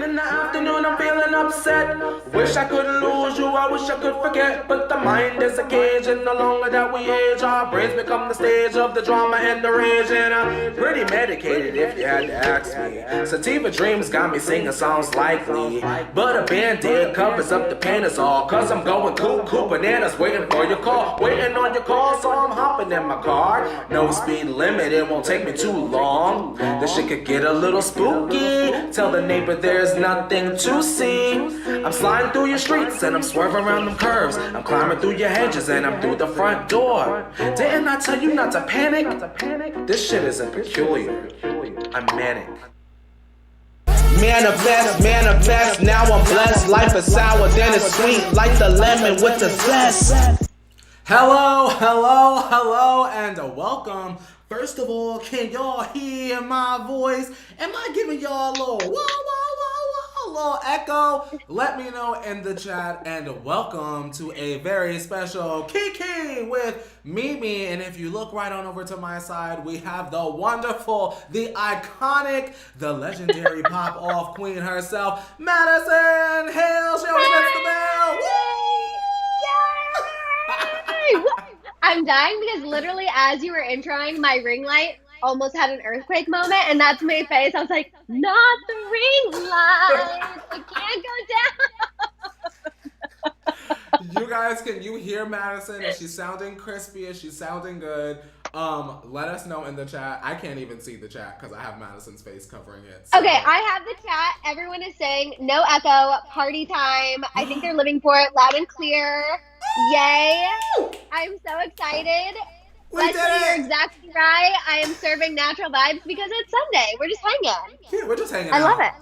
in the afternoon, I'm feeling upset. Wish I could lose you, I wish I could forget. But the mind is a cage, and the longer that we age, our brains become the stage of the drama and the rage. And I'm pretty medicated if you had to ask me. Sativa dreams got me singing songs likely, but a band-aid covers up the pain is all. Cause I'm going cuckoo bananas, waiting for your call. Waiting on your call, so I'm hopping in my car. No speed limit, it won't take me too long. This shit could get a little spooky. Tell the neighbor there's nothing to see. I'm sliding through your streets and I'm swerving around them curves. I'm climbing through your hedges and I'm through the front door. Didn't I tell you not to panic? This shit isn't peculiar. I'm manic. Manifest, manifest, now I'm blessed. Life is sour, then it's sweet, like the lemon with the zest. Hello, hello, hello, and welcome. First of all, can y'all hear my voice? Am I giving y'all a little little echo? Let me know in the chat, and welcome to a very special Kiki with Mimi. And if you look right on over to my side, we have the wonderful, the iconic, the legendary pop-off queen herself, Maddison. Hail, she always gets the bell. Yay! I'm dying because literally as you were introing, my ring light almost had an earthquake moment, and that's my face. I was like, not the ring light. It can't go down. You guys, can you hear Maddison? Is she sounding crispy? Is she sounding good? Let us know in the chat. I can't even see the chat because I have Madison's face covering it. So. Okay, I have the chat. Everyone is saying no echo, party time. I think they're living for it loud and clear. Yay! I'm so excited. Leslie, you're exactly right. I am serving natural vibes because it's Sunday. We're just hanging. Yeah, we're just hanging I out. love it.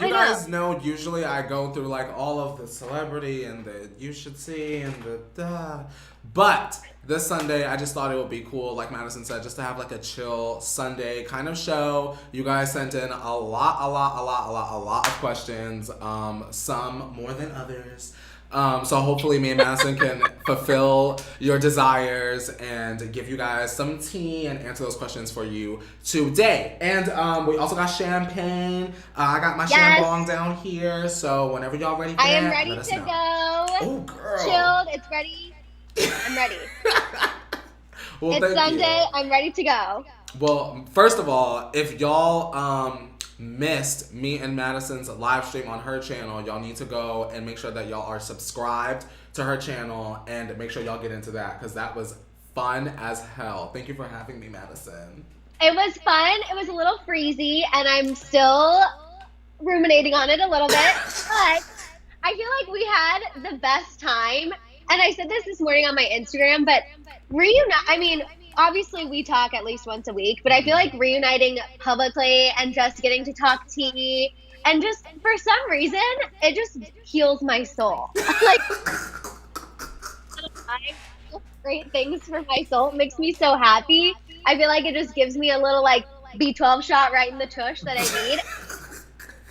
You guys know usually I go through like all of the celebrity and the you should see and the but this Sunday I just thought it would be cool, like Maddison said, just to have like a chill Sunday kind of show. You guys sent in a lot of questions, some more than others. So hopefully me and Maddison can fulfill your desires and give you guys some tea and answer those questions for you today. And we also got champagne. I got my champagne down here. So whenever y'all ready for that, I am ready to go. Oh, girl. Chilled. It's ready. I'm ready. Well, it's Sunday. I'm ready to go. Well, first of all, if y'all missed me and Madison's live stream on her channel, y'all need to go and make sure that y'all are subscribed to her channel and make sure y'all get into that because that was fun as hell. Thank you for having me, Maddison. It was fun. It was a little freezy and I'm still ruminating on it a little bit, but I feel like we had the best time. And I said this morning on my Instagram, but obviously we talk at least once a week, but I feel like reuniting publicly and just getting to talk tea and just for some reason, it just heals my soul. Like, great things for my soul. It makes me so happy. I feel like it just gives me a little like B12 shot right in the tush that I need.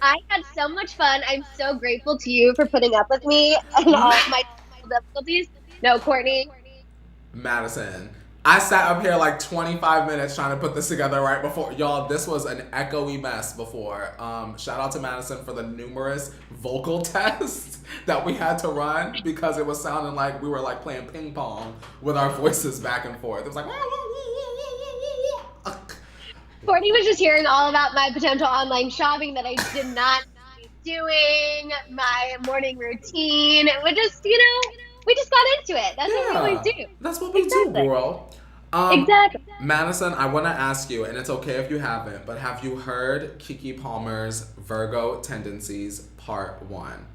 I had so much fun. I'm so grateful to you for putting up with me and all of my difficulties. No, Courtney. Madison. I sat up here like 25 minutes trying to put this together right before. Y'all, this was an echoey mess before. Shout out to Maddison for the numerous vocal tests that we had to run because it was sounding like we were like playing ping pong with our voices back and forth. It was like... Courtney was just hearing all about my potential online shopping that I did not be doing, my morning routine. We just, we just got into it. That's what we always do. That's what we do, girl. Exactly. Madison, I want to ask you, and it's okay if you haven't, but have you heard Keke Palmer's Virgo Tendencies Part 1?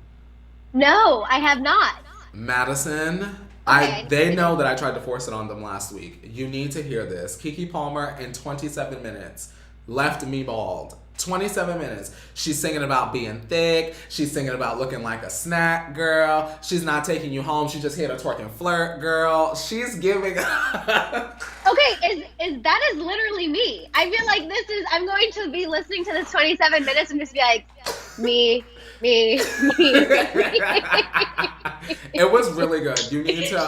No, I have not. Madison, Okay. They know that I tried to force it on them last week. You need to hear this. Keke Palmer, in 27 minutes, left me bald. 27 minutes. She's singing about being thick. She's singing about looking like a snack girl. She's not taking you home. She just hit a twerk and flirt girl. She's giving... Okay, that is literally me. I feel like I'm going to be listening to this 27 minutes and just be like, me. It was really good. You need to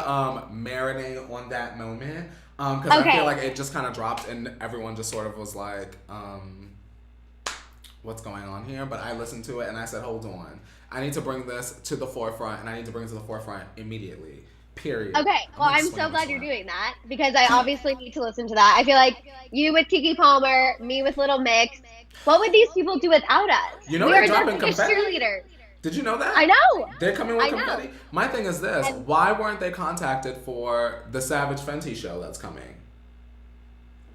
marinate on that moment. Because I feel like it just kind of dropped and everyone just sort of was like, what's going on here, but I listened to it and I said, hold on. I need to bring this to the forefront, and I need to bring it to the forefront immediately. Period. Okay, well, I'm so glad you're doing that because I obviously need to listen to that. I feel like you with Kiki Palmer, me with Little Mix. What would these people do without us? You know we they're are dropping their biggest confetti. cheerleaders. Did you know that? I know. They're coming with I confetti. know. My thing is this: And- why weren't they contacted for the Savage Fenty show that's coming?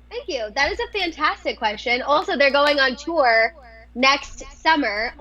Thank you. That is a fantastic question. Also, they're going on tour next summer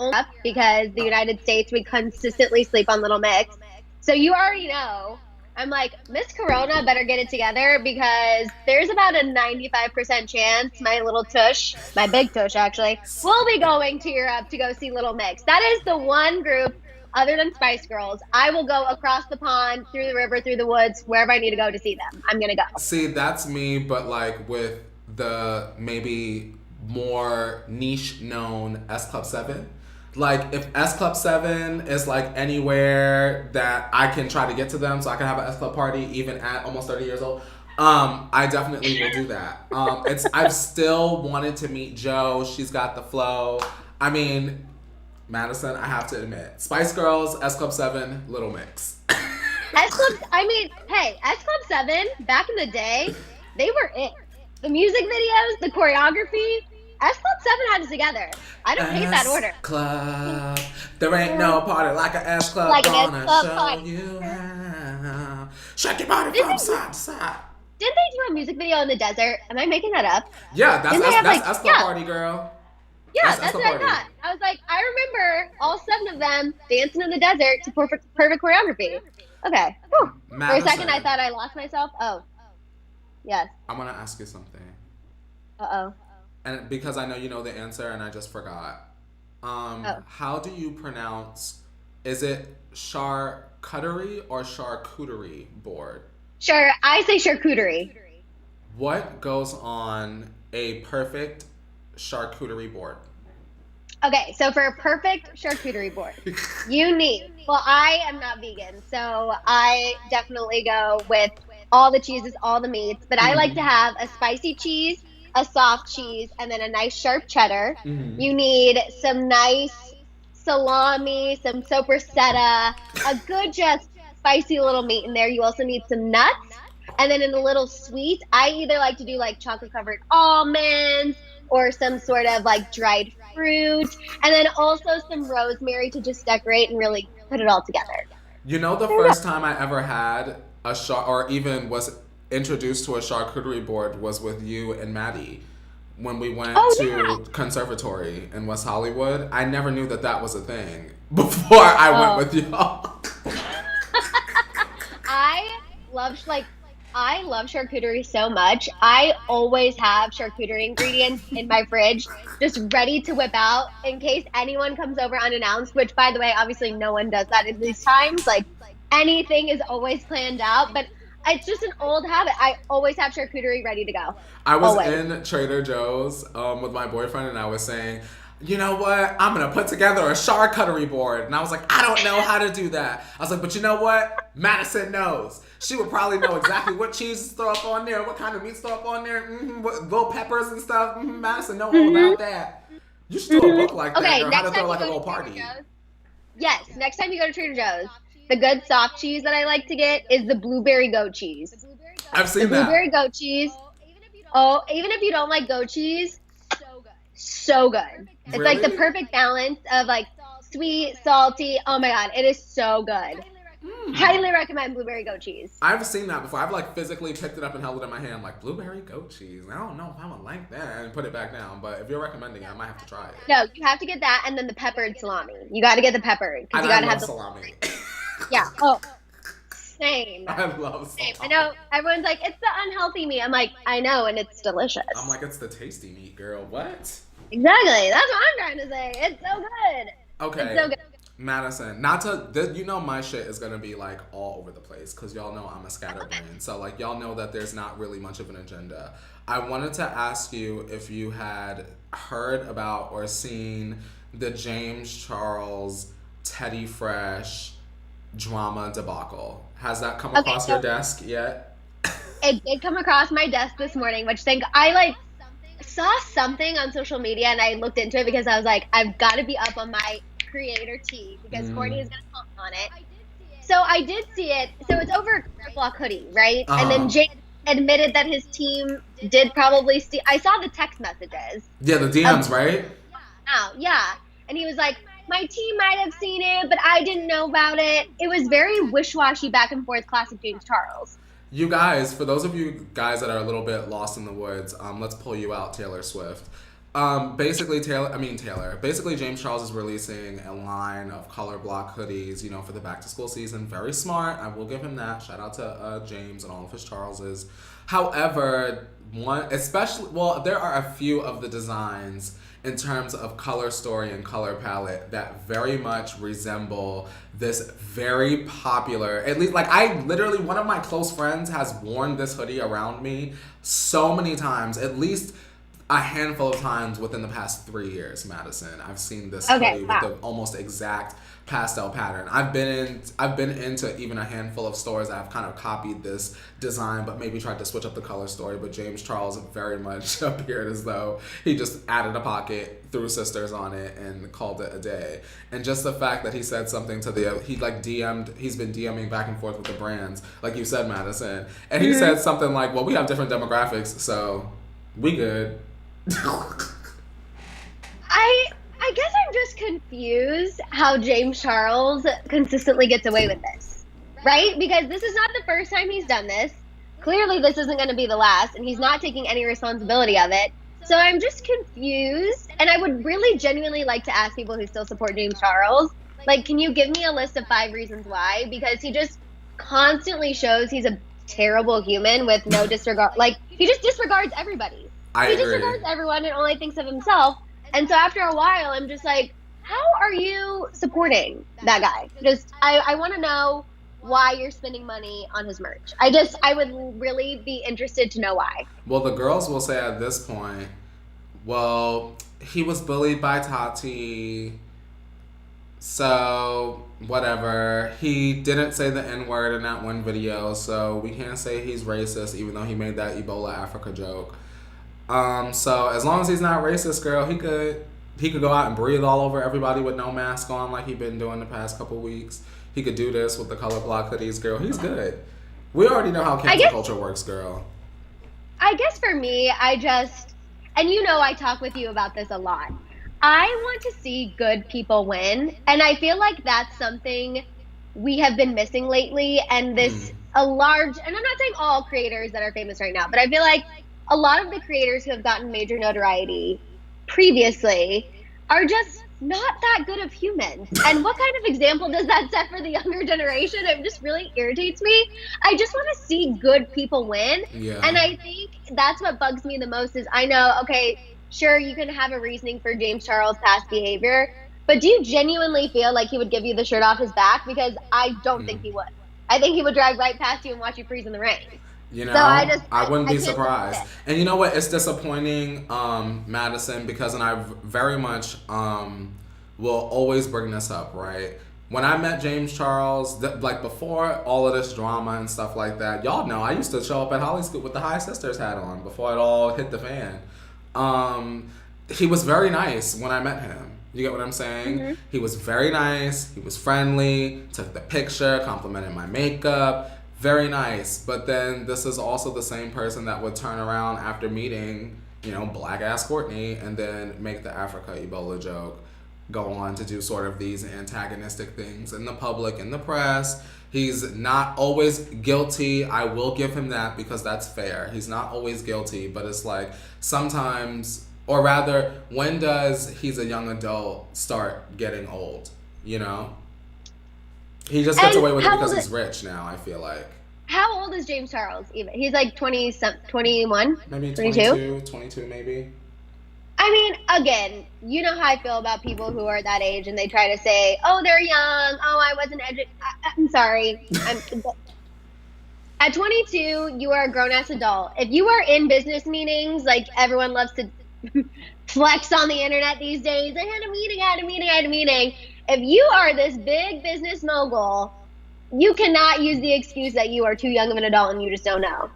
because the United States, we consistently sleep on Little Mix. So you already know. I'm like, Miss Corona better get it together because there's about a 95% chance my little tush, my big tush actually, will be going to Europe to go see Little Mix. That is the one group other than Spice Girls. I will go across the pond, through the river, through the woods, wherever I need to go to see them. I'm going to go. See, that's me, but like with the maybe more niche known S Club 7. Like, if S Club 7 is, like, anywhere that I can try to get to them so I can have an S Club party even at almost 30 years old, I definitely will do that. I've still wanted to meet Jo. She's got the flow. I mean, Maddison, I have to admit, Spice Girls, S Club 7, Little Mix. S Club, I mean, hey, S Club 7, back in the day, they were it. The music videos, the choreography, S Club 7 had it together. I don't hate that order. Club. There ain't no party like an S Club. Like an S gonna Club show party. you how. Shake your body from side to side. Didn't they do a music video in the desert? Am I making that up? Yeah, that's Didn't they have, S like- Club yeah. party, girl. Yeah, That's that's the what I party. thought. I was like, I remember all 7 of them dancing in the desert to perfect choreography. Okay. Whew. For a Maddison, second, I thought I lost myself. Oh. Yes. I'm gonna ask you something. Uh-oh. And because I know you know the answer and I just forgot. How do you pronounce, is it charcuterie or charcuterie board? Sure, I say charcuterie. What goes on a perfect charcuterie board? Okay, so for a perfect charcuterie board, you need, well, I am not vegan, so I definitely go with all the cheeses, all the meats, but I like to have a spicy cheese, a soft cheese, and then a nice sharp cheddar. Mhm. You need some nice salami, some sopressata, a good just spicy little meat in there. You also need some nuts. And then in a little sweet, I either like to do like chocolate covered almonds or some sort of like dried fruit. And then also some rosemary to just decorate and really put it all together. You know, the first time I ever had a or even was introduced to a charcuterie board was with you and Maddie when we went to Conservatory in West Hollywood. I never knew that that was a thing before I went with y'all. I love charcuterie so much. I always have charcuterie ingredients in my fridge just ready to whip out in case anyone comes over unannounced, which by the way, obviously no one does that in these times. Like anything is always planned out, but it's just an old habit. I always have charcuterie ready to go. I was Always. in Trader Joe's with my boyfriend and I was saying, you know what? I'm going to put together a charcuterie board. And I was like, I don't know how to do that. I was like, but you know what? Madison knows. She would probably know exactly what cheese to throw up on there, what kind of meat to throw up on there, what little peppers and stuff. Madison know all about that. You should do a book like that, or how to throw like a little party. Yes, next time you go to Trader Joe's, the good soft cheese that I like to get is the blueberry goat cheese. I've seen The that. blueberry goat cheese. Oh, even if you don't like goat cheese, so good. It's like the Really? perfect balance of like sweet, salty. Oh my god, it is so good. Highly recommend blueberry goat cheese. I've seen that before. I've like physically picked it up and held it in my hand, like blueberry goat cheese. I don't know if I would like that, and put it back down. But if you're recommending it, I might have to try it. No, you have to get that and then the peppered salami. You got to get the peppered because And you I got to love have the salami. yeah. Oh, same. I love salami. I know everyone's like it's the unhealthy meat. I'm like I know, and it's delicious. I'm like, it's the tasty meat, girl. What? Exactly. That's what I'm trying to say. It's so good. Okay. It's so good. Madison, you know my shit is gonna be like all over the place because y'all know I'm a scatterbrain. So like y'all know that there's not really much of an agenda. I wanted to ask you if you had heard about or seen the James Charles Teddy Fresh drama debacle. Has that come across your desk yet? It did come across my desk this morning, which saw something on social media and I looked into it because I was like, I've got to be up on my creator tea because Courtney is going to comment on it. So I did see it. So it's over a Color Block hoodie, right? And then Jake admitted that his team did probably see. I saw the text messages. Yeah, the DMs, right? Yeah. And he was like, my team might have seen it, but I didn't know about it. It was very wish-washy, back and forth, classic James Charles. You guys, for those of you guys that are a little bit lost in the woods, let's pull you out, Taylor Swift. Basically, James Charles is releasing a line of Color Block hoodies, you know, for the back to school season. Very smart. I will give him that. Shout out to James and all of his Charleses. However, there are a few of the designs in terms of color story and color palette that very much resemble this very popular, at least, like, I literally, one of my close friends has worn this hoodie around me so many times, at least a handful of times within the past 3 years, Maddison. I've seen this hoodie with the almost exact pastel pattern. I've been into even a handful of stores that have kind of copied this design, but maybe tried to switch up the color story. But James Charles very much appeared as though he just added a pocket, threw sisters on it, and called it a day. And just the fact that he said something to he's been DMing back and forth with the brands, like you said, Maddison, and he said something like, "Well, we have different demographics, so we good." I guess I'm just confused how James Charles consistently gets away with this, right? Because this is not the first time he's done this. Clearly, this isn't going to be the last, and he's not taking any responsibility of it. So I'm just confused, and I would really genuinely like to ask people who still support James Charles, like, can you give me a list of 5 reasons why? Because he just constantly shows he's a terrible human with no disregard. Like, he just disregards everybody. He disregards everyone and only thinks of himself. And so after a while, I'm just like, how are you supporting that guy? Just, I want to know why you're spending money on his merch. I would really be interested to know why. Well, the girls will say at this point, well, he was bullied by Tati, so whatever. He didn't say the N-word in that one video, so we can't say he's racist, even though he made that Ebola Africa joke. So as long as he's not racist, girl, he could go out and breathe all over everybody with no mask on like he's been doing the past couple weeks. He could do this with the Color Block hoodies, girl. He's good. We already know how cancel culture works, girl. I guess for me, and you know I talk with you about this a lot. I want to see good people win, and I feel like that's something we have been missing lately, and and I'm not saying all creators that are famous right now, but I feel like a lot of the creators who have gotten major notoriety previously are just not that good of humans. And what kind of example does that set for the younger generation? It just really irritates me. I just want to see good people win. Yeah. And I think that's what bugs me the most is I know, okay, sure, you can have a reasoning for James Charles' past behavior, but do you genuinely feel like he would give you the shirt off his back? Because I don't think he would. I think he would drive right past you and watch you freeze in the rain. You know, so I wouldn't be surprised. And you know what? It's disappointing, Maddison, because, and I very much will always bring this up, right? When I met James Charles, like before all of this drama and stuff like that, y'all know I used to show up at Holly Scoop with the High Sisters hat on before it all hit the fan. He was very nice when I met him. You get what I'm saying? Mm-hmm. He was very nice. He was friendly, took the picture, complimented my makeup. Very nice, but then this is also the same person that would turn around after meeting, you know, black ass Courtney and then make the Africa Ebola joke, go on to do sort of these antagonistic things in the public, in the press. He's not always guilty. I will give him that because that's fair. He's not always guilty, but it's like sometimes, or rather, when does he's a young adult start getting old, you know? He just gets away with it because he's rich now, I feel like. How old is James Charles even? He's like 21? Maybe 22 maybe. I mean, again, you know how I feel about people who are that age and they try to say, oh, they're young. Oh, I wasn't I'm sorry. At 22, you are a grown-ass adult. If you are in business meetings, like everyone loves to flex on the internet these days, I had a meeting. If you are this big business mogul, you cannot use the excuse that you are too young of an adult and you just don't know.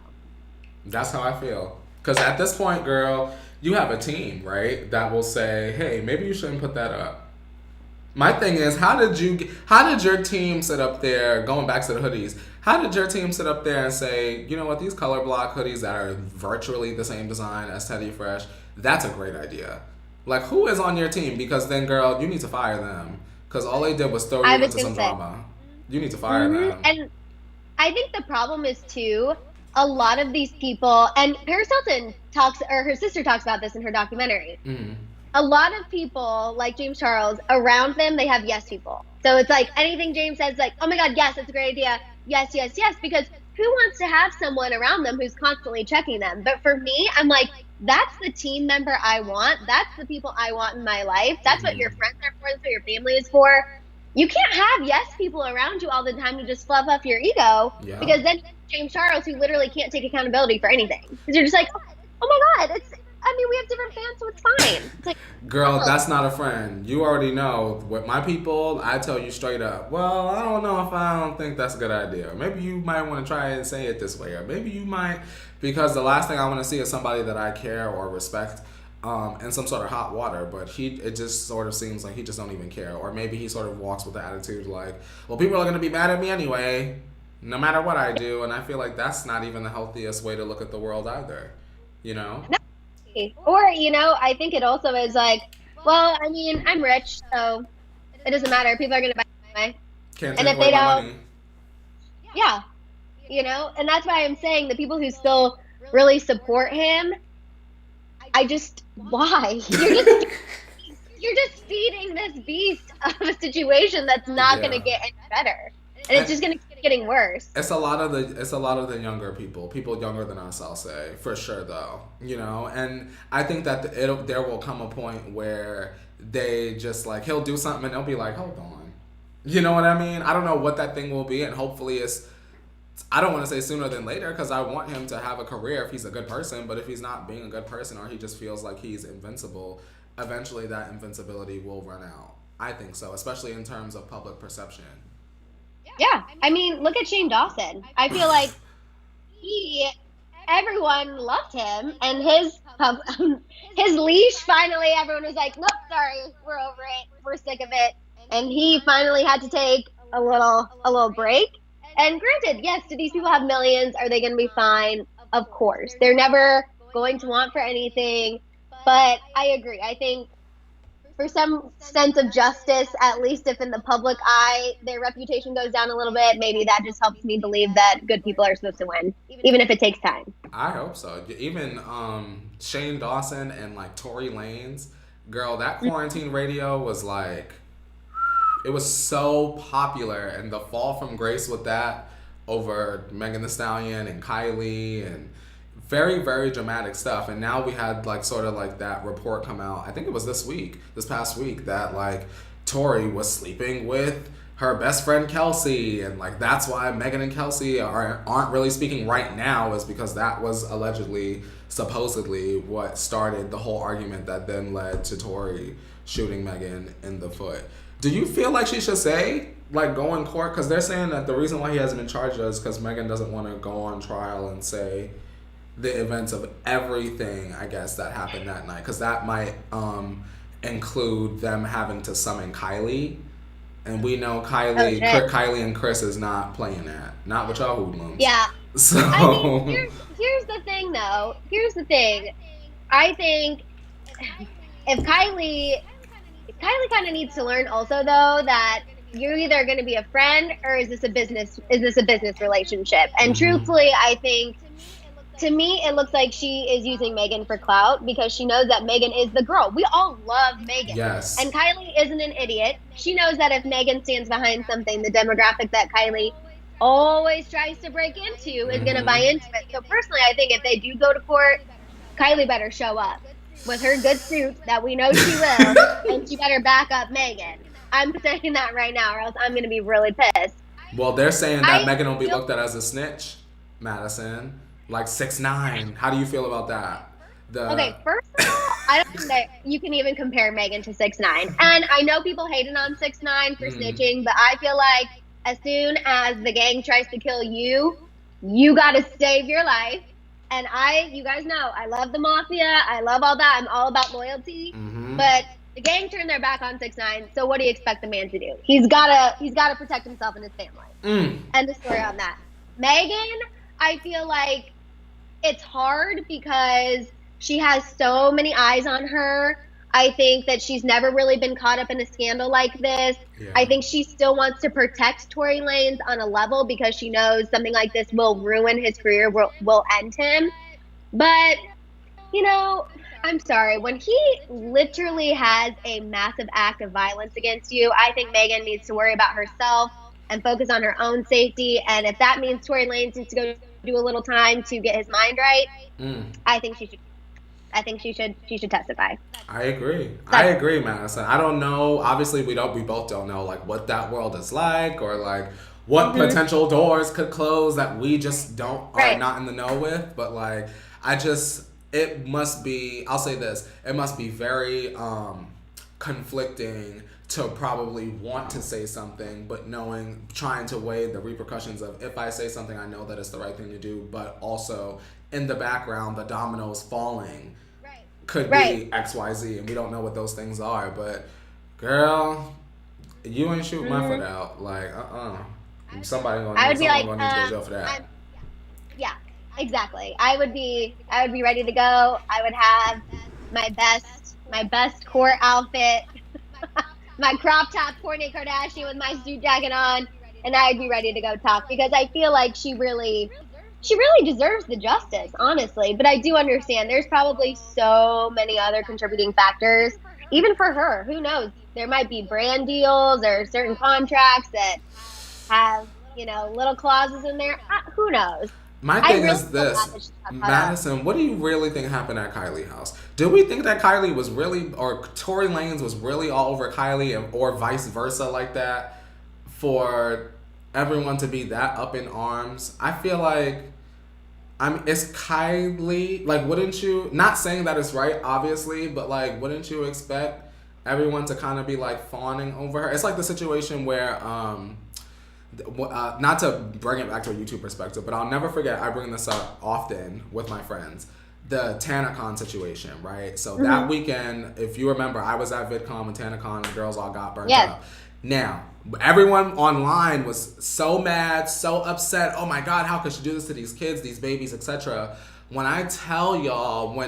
That's how I feel. Because at this point, girl, you have a team, right, that will say, hey, maybe you shouldn't put that up. My thing is, how did your team sit up there, going back to the hoodies, how did your team sit up there and say, you know what, these color block hoodies that are virtually the same design as Teddy Fresh, that's a great idea. Like, who is on your team? Because then, girl, you need to fire them. Because all they did was throw you into some drama. You need to fire them. And I think the problem is, too, a lot of these people, and Paris Hilton talks, or her sister talks about this in her documentary. Mm-hmm. A lot of people, like James Charles, around them, they have yes people. So it's like anything James says, like, oh my God, yes, that's a great idea. Yes, yes, yes. Because who wants to have someone around them who's constantly checking them? But for me, I'm like, that's the team member I want. That's the people I want in my life. That's what your friends are for. That's what your family is for. You can't have yes people around you all the time to just fluff up your ego. Yeah. Because then James Charles, who literally can't take accountability for anything. Because you're just like, oh my God, we have different fans, so it's fine. It's like, girl, that's not a friend. You already know. With my people, I tell you straight up, well, I don't know if I don't think that's a good idea. Or maybe you might want to try and say it this way. Or maybe you might, because the last thing I want to see is somebody that I care or respect in some sort of hot water. But it just sort of seems like he just don't even care. Or maybe he sort of walks with the attitude like, well, people are going to be mad at me anyway, no matter what I do. And I feel like that's not even the healthiest way to look at the world either. You know? Or, I think it also is like, well, I mean, I'm rich, so it doesn't matter. People are going to buy it anyway. Can't and take if they away my don't, money. yeah, and that's why I'm saying the people who still really support him, why? You're just feeding this beast of a situation that's not going to get any better. And it's just going to keep getting worse. It's a lot of the younger people younger than us, I'll say, for sure though, and I think that there will come a point where they just like, he'll do something and they'll be like, hold on, you know what I mean? I don't know what that thing will be, and hopefully I don't want to say sooner than later, because I want him to have a career if he's a good person, but if he's not being a good person, or he just feels like he's invincible, eventually that invincibility will run out. I think so, especially in terms of public perception. Yeah, I mean, look at Shane Dawson. I feel like everyone loved him, and his leash, finally, everyone was like, nope, sorry, we're over it, we're sick of it, and he finally had to take a little break. And granted, yes, do these people have millions? Are they going to be fine? Of course. They're never going to want for anything, but I agree. I think for some sense of justice, at least if in the public eye their reputation goes down a little bit, maybe that just helps me believe that good people are supposed to win, even if it takes time. I hope so. Even Shane Dawson and like Tory Lanez, girl, that quarantine radio was like, it was so popular, and the fall from grace with that over Megan Thee Stallion and Kylie, and very, very dramatic stuff. And now we had like sort of like that report come out, I think it was this past week, that like Tori was sleeping with her best friend Kelsey, and like that's why Megan and Kelsey aren't really speaking right now, is because that was supposedly what started the whole argument that then led to Tori shooting Megan in the foot. Do you feel like she should go in court? Because they're saying that the reason why he hasn't been charged is because Megan doesn't want to go on trial and say the events of everything, I guess, that happened that night. Because that might include them having to summon Kylie. And we know Kylie and Chris is not playing that. Not with y'all hoodlums. Yeah. So I mean, here's the thing, though. Here's the thing. I think if Kylie kind of needs to learn also, though, that you're either going to be a friend or is this a business relationship? And truthfully, I think, to me, it looks like she is using Megan for clout because she knows that Megan is the girl. We all love Megan. Yes. And Kylie isn't an idiot. She knows that if Megan stands behind something, the demographic that Kylie always tries to break into is going to buy into it. So personally, I think if they do go to court, Kylie better show up with her good suit that we know she will, and she better back up Megan. I'm saying that right now, or else I'm going to be really pissed. Well, they're saying that Megan will be looked at as a snitch, Maddison. Like 6'9". How do you feel about that? Okay, first of all, I don't think that you can even compare Megan to 6'9". And I know people hated on 6'9" for snitching, but I feel like as soon as the gang tries to kill you, you got to save your life. And you guys know, I love the mafia. I love all that. I'm all about loyalty. Mm-hmm. But the gang turned their back on 6ix9ine. So what do you expect the man to do? He's gotta protect himself and his family. End of story on that. Megan, I feel like it's hard because she has so many eyes on her. I think that she's never really been caught up in a scandal like this. Yeah. I think she still wants to protect Tory Lanez on a level because she knows something like this will ruin his career, will end him. But, I'm sorry. When he literally has a massive act of violence against you, I think Megan needs to worry about herself and focus on her own safety. And if that means Tory Lanez needs to go do a little time to get his mind right, I think she should. I think she should testify. I agree, Madison. I don't know. Obviously, we both don't know like what that world is like, or like what potential doors could close that we just are not in the know with. But like, it must be. I'll say this: it must be very conflicting to probably want to say something, but trying to weigh the repercussions of if I say something, I know that it's the right thing to do, but also in the background, the dominoes falling could be XYZ, and we don't know what those things are. But girl, you ain't shoot my foot out. Like, somebody gonna need to go to jail for that. Yeah, exactly. I would be ready to go. I would have my best court outfit, my crop top Courtney Kardashian with my suit jacket on, and I'd be ready to go talk because I feel like she really deserves the justice, honestly. But I do understand there's probably so many other contributing factors, even for her. Who knows? There might be brand deals or certain contracts that have, little clauses in there. Who knows? My thing is this, Madison, what do you really think happened at Kylie's house? Do we think that Kylie was really, or Tory Lanez was really all over Kylie, or vice versa like that, for everyone to be that up in arms? I feel like, it's Kylie. Like, wouldn't you, not saying that it's right, obviously, but like, wouldn't you expect everyone to kind of be like fawning over her? It's like the situation where, not to bring it back to a YouTube perspective, but I'll never forget, I bring this up often with my friends, the TanaCon situation, right? So that weekend, if you remember, I was at VidCon and TanaCon, and the girls all got burnt up. Now, everyone online was so mad, so upset. Oh my God, how could she do this to these kids, these babies, etc. When I tell y'all,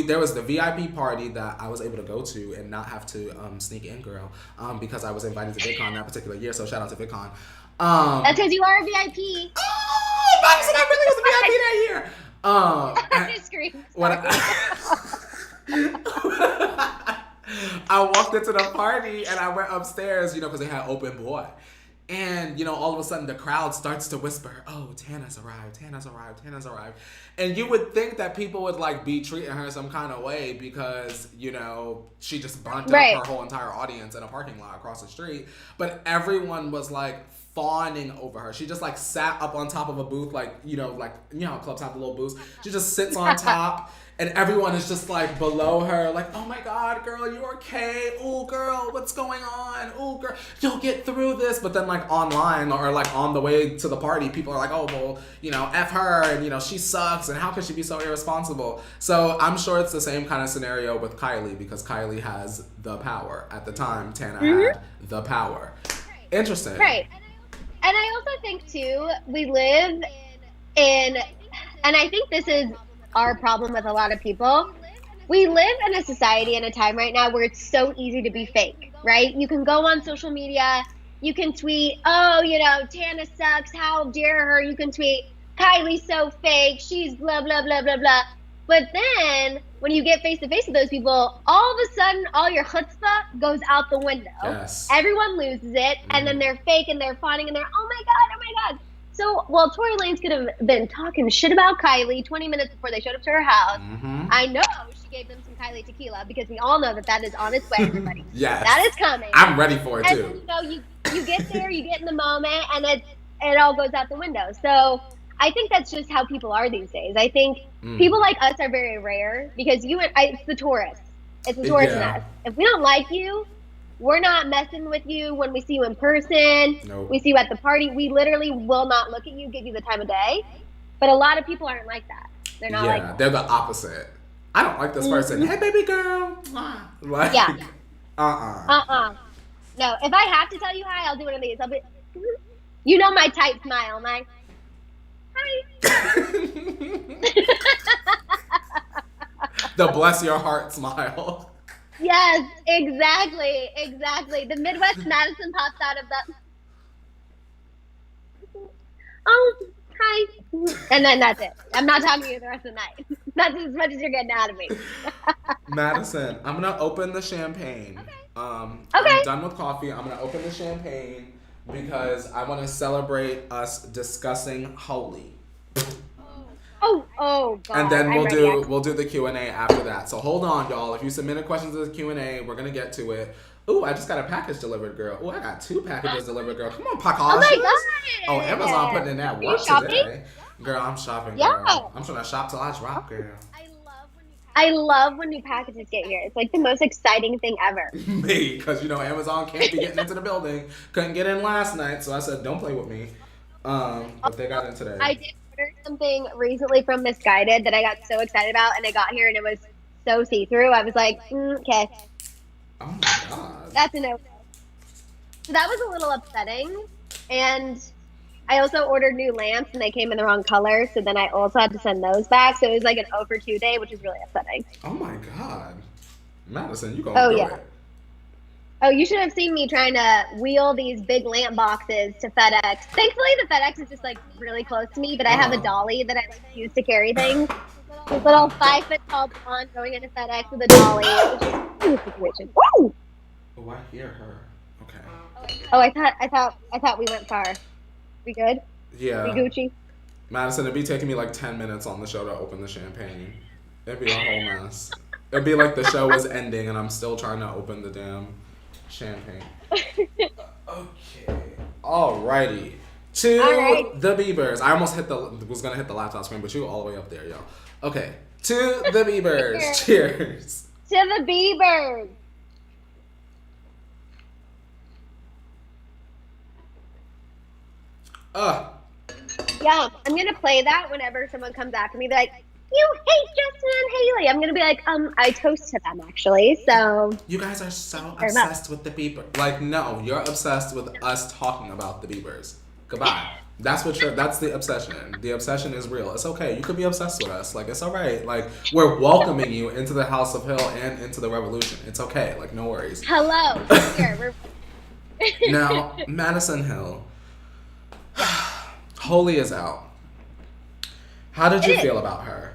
there was the VIP party that I was able to go to and not have to sneak in, girl, because I was invited to VidCon that particular year. So shout out to VidCon. That's because you are a VIP. Oh, Maddison, I really was a VIP that year. I walked into the party and I went upstairs, because they had open boy. And, all of a sudden the crowd starts to whisper, oh, Tana's arrived, Tana's arrived, Tana's arrived. And you would think that people would like be treating her some kind of way because, she just burnt up her whole entire audience in a parking lot across the street. But everyone was like fawning over her. She just like sat up on top of a booth, like, how clubs have the little booths. She just sits on top. And everyone is just like below her, like, oh my God, girl, you okay? Oh, girl, what's going on? Oh, girl, you'll get through this. But then like online or like on the way to the party, people are like, oh, well, F her and, she sucks and how could she be so irresponsible? So I'm sure it's the same kind of scenario with Kylie because Kylie has the power. At the time, Tana had the power. Interesting. Right. And I also think, too, we live in, and I think this is our problem with a lot of people. We live in a society and a time right now where it's so easy to be fake, right? You can go on social media, you can tweet, oh, Tana sucks, how dare her? You can tweet, Kylie's so fake, she's blah, blah, blah, blah, blah. But then when you get face to face with those people, all of a sudden, all your chutzpah goes out the window. Yes. Everyone loses it, and then they're fake and they're fawning and they're, oh my God. So while Tory Lanez could have been talking shit about Kylie 20 minutes before they showed up to her house, I know she gave them some Kylie tequila because we all know that is on its way, everybody. Yes. That is coming. I'm ready for it, too. And you get there, you get in the moment, and it all goes out the window. So I think that's just how people are these days. I think people like us are very rare because it's the tourists. It's the tourists in us. If we don't like you, we're not messing with you when we see you in person. Nope. We see you at the party. We literally will not look at you, give you the time of day. But a lot of people aren't like that. They're not like Yeah, they're the opposite. I don't like this person. Hey, baby girl. Mwah. Like, yeah. uh-uh. No, if I have to tell you hi, I'll do one of these. I'll be, you know my tight smile, my hi. The bless your heart smile. Yes, exactly. The Midwest Madison pops out of the, oh, hi. And then that's it. I'm not talking to you the rest of the night. That's as much as you're getting out of me. Madison, I'm gonna open the champagne. Okay. I'm done with coffee. I'm gonna open the champagne because I want to celebrate us discussing Holy. Oh God. And then I'm ready, we'll do the Q&A after that. So hold on, y'all. If you submitted questions to the Q&A, we're gonna get to it. Ooh, I just got a package delivered, girl. Ooh, I got 2 packages delivered, girl. Come on, packages. Oh my God. Oh, Amazon putting in that work today. Girl, I'm shopping, girl. Yeah. I'm trying to shop till I drop, girl. I love when new packages get here. It's like the most exciting thing ever. Me, because you know Amazon can't be getting into the building. Couldn't get in last night, so I said, don't play with me. But they got in today. I did order something recently from Misguided that I got so excited about, and I got here and it was so see-through. I was like, okay. Oh my God. That's a no. So that was a little upsetting. And I also ordered new lamps and they came in the wrong color. So then I also had to send those back. So it was like an 0 for 2 day, which is really upsetting. Oh my God. Madison, you gonna do it. Oh, you should have seen me trying to wheel these big lamp boxes to FedEx. Thankfully, the FedEx is just like really close to me, but I have a dolly that I like to use to carry things. This little 5-foot-tall blonde going into FedEx with a dolly. It was just a situation. Woo! Oh, I hear her. Okay. Oh, I thought we went far. We good? Yeah. We Gucci? Madison, it'd be taking me like 10 minutes on the show to open the champagne. It'd be a whole mess. It'd be like the show was ending and I'm still trying to open the damn champagne. Okay. Alrighty. To the Biebers. I almost was gonna hit the laptop screen, but you were all the way up there, yo. Okay. To the Biebers. Cheers. To the Biebers. Yeah, I'm gonna play that whenever someone comes after me. They're like, you hate Justin and Haley. I'm gonna be like, I toast to them actually. So you guys are so obsessed with the Bieber. Like, no, you're obsessed with us talking about the Biebers. Goodbye. That's the obsession. The obsession is real. It's okay. You could be obsessed with us. Like, it's all right. Like, we're welcoming you into the House of Hill and into the revolution. It's okay. Like, no worries. Hello. Here, now, Maddison Hill. Holy is out. How did you feel about her?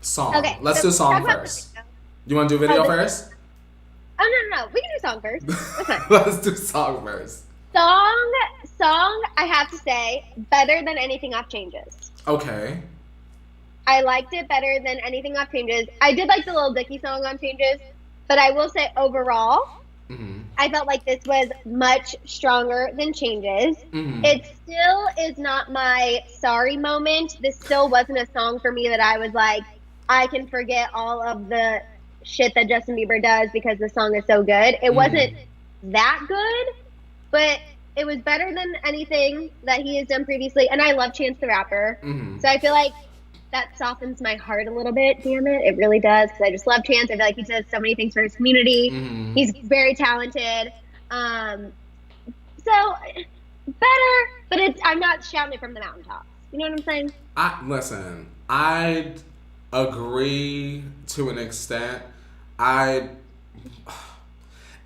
Song. Okay, Let's do song first. You want to do video first? Oh, no. We can do song first. That's fine. Let's do song first. Song, I have to say, better than anything off Changes. Okay. I liked it better than anything off Changes. I did like the Lil Dicky song on Changes, but I will say overall, I felt like this was much stronger than Changes. It still is not my sorry moment. This still wasn't a song for me that I was like, I can forget all of the shit that Justin Bieber does because the song is so good. It wasn't that good, but it was better than anything that he has done previously. And I love Chance the Rapper. So I feel like that softens my heart a little bit, damn it. It really does, because I just love Chance. I feel like he does so many things for his community. He's very talented. So, better, but I'm not shouting it from the mountaintops. You know what I'm saying? Listen, I agree to an extent.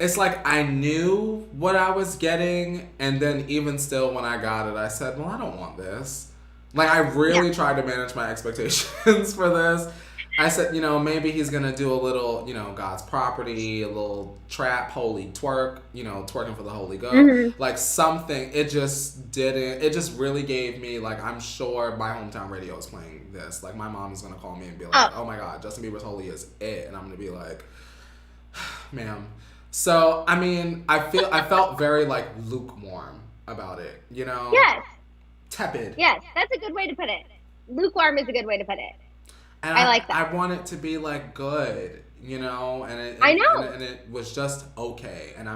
It's like I knew what I was getting, and then even still when I got it, I said, well, I don't want this. Like, I really tried to manage my expectations for this. I said, maybe he's going to do a little, God's property, a little trap, holy twerk, twerking for the Holy Ghost. Like, something. It just didn't. It just really gave me, like, I'm sure my hometown radio is playing this. Like, my mom is going to call me and be like, oh my God, Justin Bieber's Holy is it. And I'm going to be like, ma'am. So, I mean, I felt very, like, lukewarm about it, Yes. Tepid. Yes, that's a good way to put it. Lukewarm is a good way to put it. And I like that. I want it to be like good, and I know. And it was just okay. And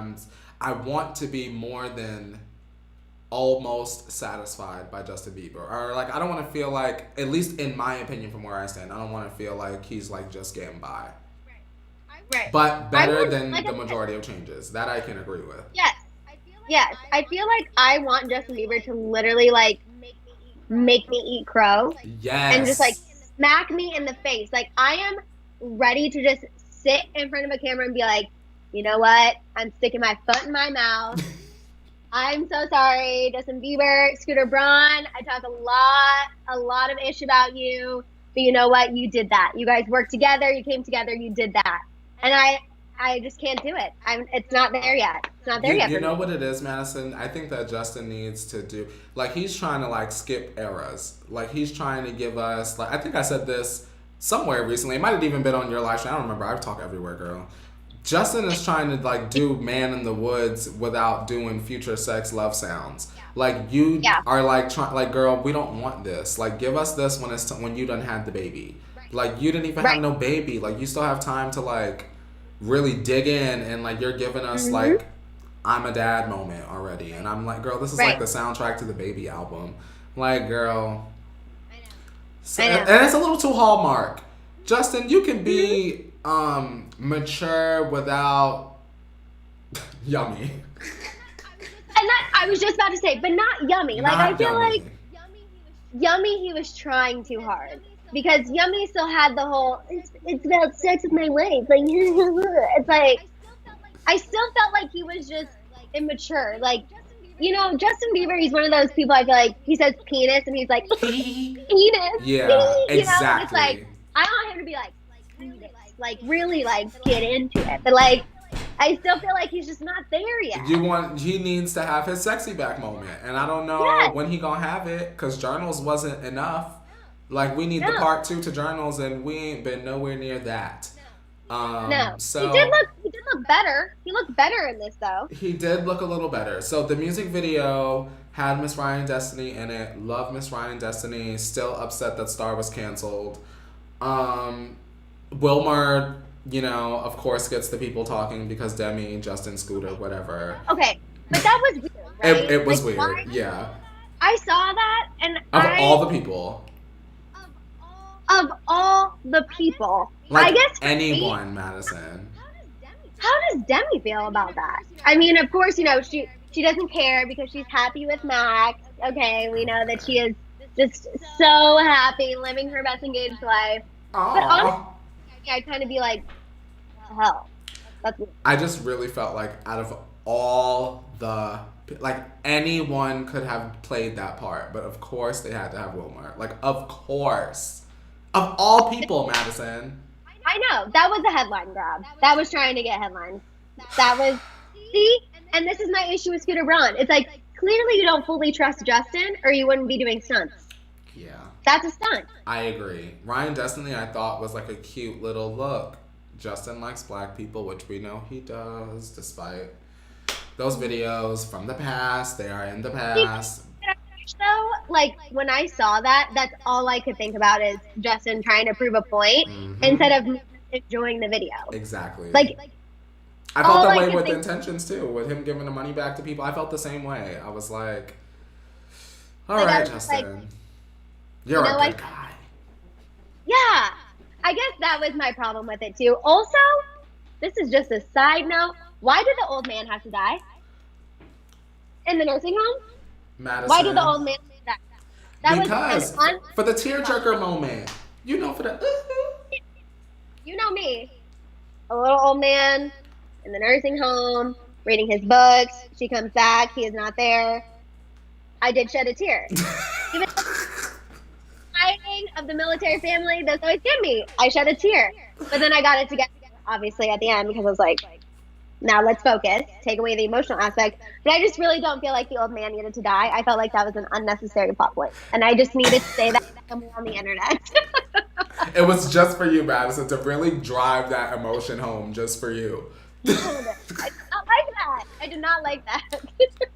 I want to be more than almost satisfied by Justin Bieber. Or like I don't want to feel like, at least in my opinion from where I stand, I don't want to feel like he's like just getting by. Right. But better want, than like the majority of changes. That I can agree with. Yes. Yes. I feel like I want Justin Bieber to literally like make me eat crow. Yes. And just like smack me in the face. Like I am ready to just sit in front of a camera and be like, you know what? I'm sticking my foot in my mouth. I'm so sorry, Justin Bieber, Scooter Braun. I talk a lot of ish about you, but you know what? You did that. You guys worked together. You came together. You did that, and I just can't do it. It's not there yet. It's not there yet. You know what it is, Madison? I think that Justin needs to do, like, he's trying to like skip eras. Like he's trying to give us, like, I think I said this somewhere recently. It might have even been on your live stream. I don't remember. I talk everywhere, girl. Justin is trying to like do Man in the Woods without doing Future Sex love sounds. Like you are like trying, like, girl, we don't want this. Like give us this when it's when you done had the baby. Like you didn't even have no baby. Like you still have time to like really dig in, and like you're giving us like I'm a dad moment already, and I'm like, girl, this is like the soundtrack to the baby album. Like, girl, so, and it's a little too Hallmark. Justin, you can be mature without yummy. And that I was just about to say, but not yummy. Like I feel like yummy he was trying too hard. Because Yummy still had the whole, it's about sex with my wife. Like, it's like, I still felt like he was just immature. Like, you know, Justin Bieber, he's one of those people I feel like, he says penis and he's like, penis. Yeah, you exactly. know? It's like, I want him to be like, penis. Like, really, like, get into it. But, like, I still feel like he's just not there yet. He needs to have his sexy back moment. And I don't know when he gonna have it, because Journals wasn't enough. Like, we need the part 2 to Journals, and we ain't been nowhere near that. No. So he did look better. He looked better in this, though. He did look a little better. So the music video had Miss Ryan Destiny in it. Love Miss Ryan Destiny. Still upset that Star was canceled. Wilmer, you know, of course gets the people talking because Demi, Justin, Scooter, whatever. Okay, but that was weird, right? It was weird, yeah. I saw that, and all the people. Of all the people. Like, I guess anyone, Maddison. How does Demi feel about that? I mean, of course, you know, she doesn't care because she's happy with Max. Okay, we know that she is just so happy living her best engaged life. Aww. But honestly, I'd kind of be like, hell. That's weird. I just really felt like out of all the, like, anyone could have played that part, but of course they had to have Wilmer. Like, of course. Of all people, Maddison. I know. That was a headline grab. That was trying to get headlines. That was, see? And this is my issue with Scooter Braun. It's like, clearly you don't fully trust Justin, or you wouldn't be doing stunts. Yeah. That's a stunt. I agree. Ryan Destiny, I thought, was like a cute little look. Justin likes black people, which we know he does, despite those videos from the past. They are in the past. So, like, when I saw that, that's all I could think about is Justin trying to prove a point instead of enjoying the video. Exactly. Like, I felt that way with Intentions, too. With him giving the money back to people, I felt the same way. I was like, all right, Justin. You're a good guy. Yeah. I guess that was my problem with it, too. Also, this is just a side note. Why did the old man have to die? In the nursing home? Maddison. Why did the old man do that? Because for the tearjerker moment. You know, for the You know me. A little old man in the nursing home, reading his books. She comes back. He is not there. I did shed a tear. Even hiding of the military family doesn't always get me. I shed a tear. But then I got it together, obviously, at the end because I was like, now let's focus, take away the emotional aspect. But I just really don't feel like the old man needed to die. I felt like that was an unnecessary plot point. And I just needed to say that somewhere on the internet. It was just for you, Maddison, to really drive that emotion home just for you. I did not like that. I did not like that.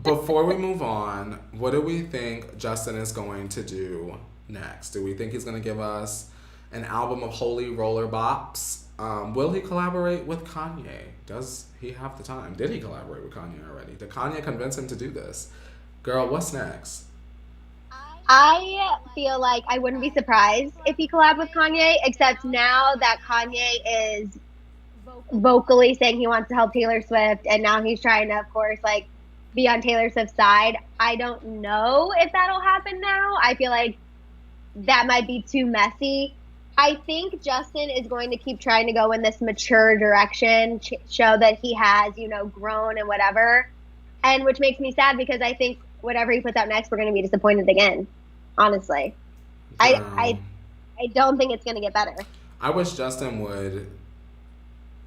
Before we move on, what do we think Justin is going to do next? Do we think he's going to give us an album of holy roller bops? Will he collaborate with Kanye? Does he have the time? Did he collaborate with Kanye already? Did Kanye convince him to do this? Girl, what's next? I feel like I wouldn't be surprised if he collabed with Kanye, except now that Kanye is vocally saying he wants to help Taylor Swift, and now he's trying to, of course, like be on Taylor Swift's side. I don't know if that'll happen now. I feel like that might be too messy. I think Justin is going to keep trying to go in this mature direction, show that he has, grown and whatever. And which makes me sad because I think whatever he puts out next, we're going to be disappointed again. Honestly, I don't think it's going to get better. I wish Justin would,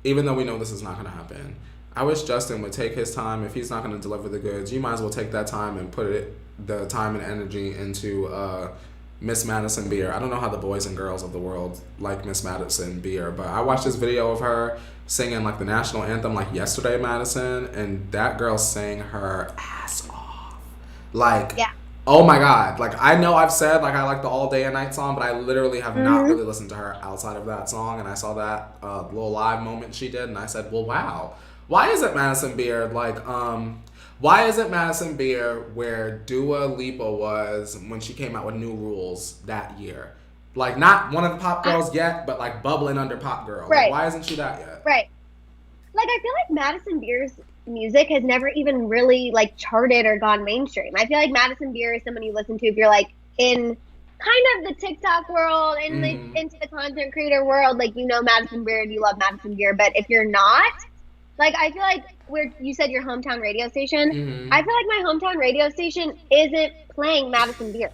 even though we know this is not going to happen. I wish Justin would take his time. If he's not going to deliver the goods, you might as well take that time and put the time and energy into Miss Maddison Beer. I don't know how the boys and girls of the world like Miss Maddison Beer, but I watched this video of her singing like the national anthem like yesterday, Madison, and that girl sang her ass off. Like, yeah. Oh my God. Like, I know I've said like I like the All Day and Night song, but I literally have not really listened to her outside of that song, and I saw that little live moment she did, and I said, well, wow. Why isn't Madison Beer like why isn't Madison Beer where Dua Lipa was when she came out with New Rules that year? Like, not one of the pop girls yet, but like bubbling under pop girl. Right. Like, why isn't she that yet? Right. Like, I feel like Madison Beer's music has never even really like charted or gone mainstream. I feel like Madison Beer is someone you listen to if you're like in kind of the TikTok world and into the content creator world. Like, Madison Beer and you love Madison Beer. But if you're not, like, I feel like where you said your hometown radio station, I feel like my hometown radio station isn't playing Madison Beer.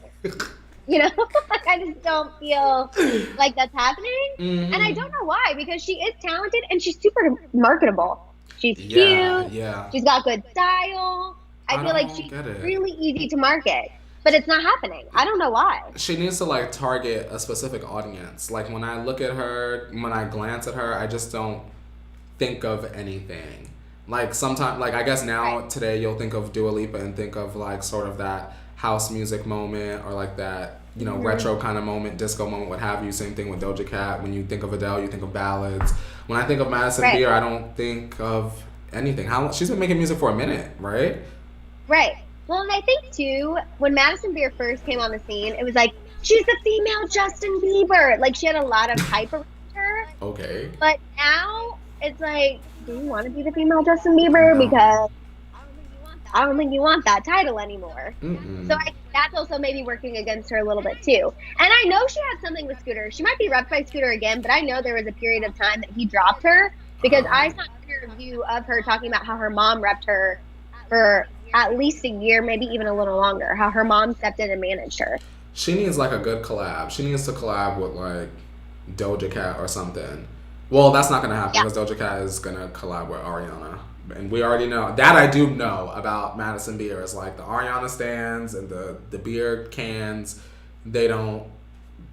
Like, I just don't feel like that's happening. And I don't know why, because she is talented and she's super marketable. She's cute. Yeah. She's got good style. I feel like she's really easy to market. But it's not happening. I don't know why. She needs to like target a specific audience. Like, when I look at her, when I glance at her, I just don't think of anything. Like, sometimes, like, I guess now today you'll think of Dua Lipa and think of like sort of that house music moment or like that, retro kind of moment, disco moment, what have you. Same thing with Doja Cat. When you think of Adele, you think of ballads. When I think of Madison Beer, I don't think of anything. She's been making music for a minute, right? Right. Well, and I think too, when Madison Beer first came on the scene, it was like, she's the female Justin Bieber. Like, she had a lot of hype around her. Okay. But now it's like, do you want to be the female Justin Bieber? No. Because I don't think you want that title anymore. So that's also maybe working against her a little bit too. And I know she has something with Scooter. She might be repped by Scooter again, but I know there was a period of time that he dropped her because I saw an interview of her talking about how her mom repped her for at least a year, maybe even a little longer, how her mom stepped in and managed her. She needs like a good collab. She needs to collab with like Doja Cat or something. Well, that's not going to happen because Doja Cat is going to collab with Ariana. And we already know that. I do know about Madison Beer is like the Ariana stands and the beer cans, they don't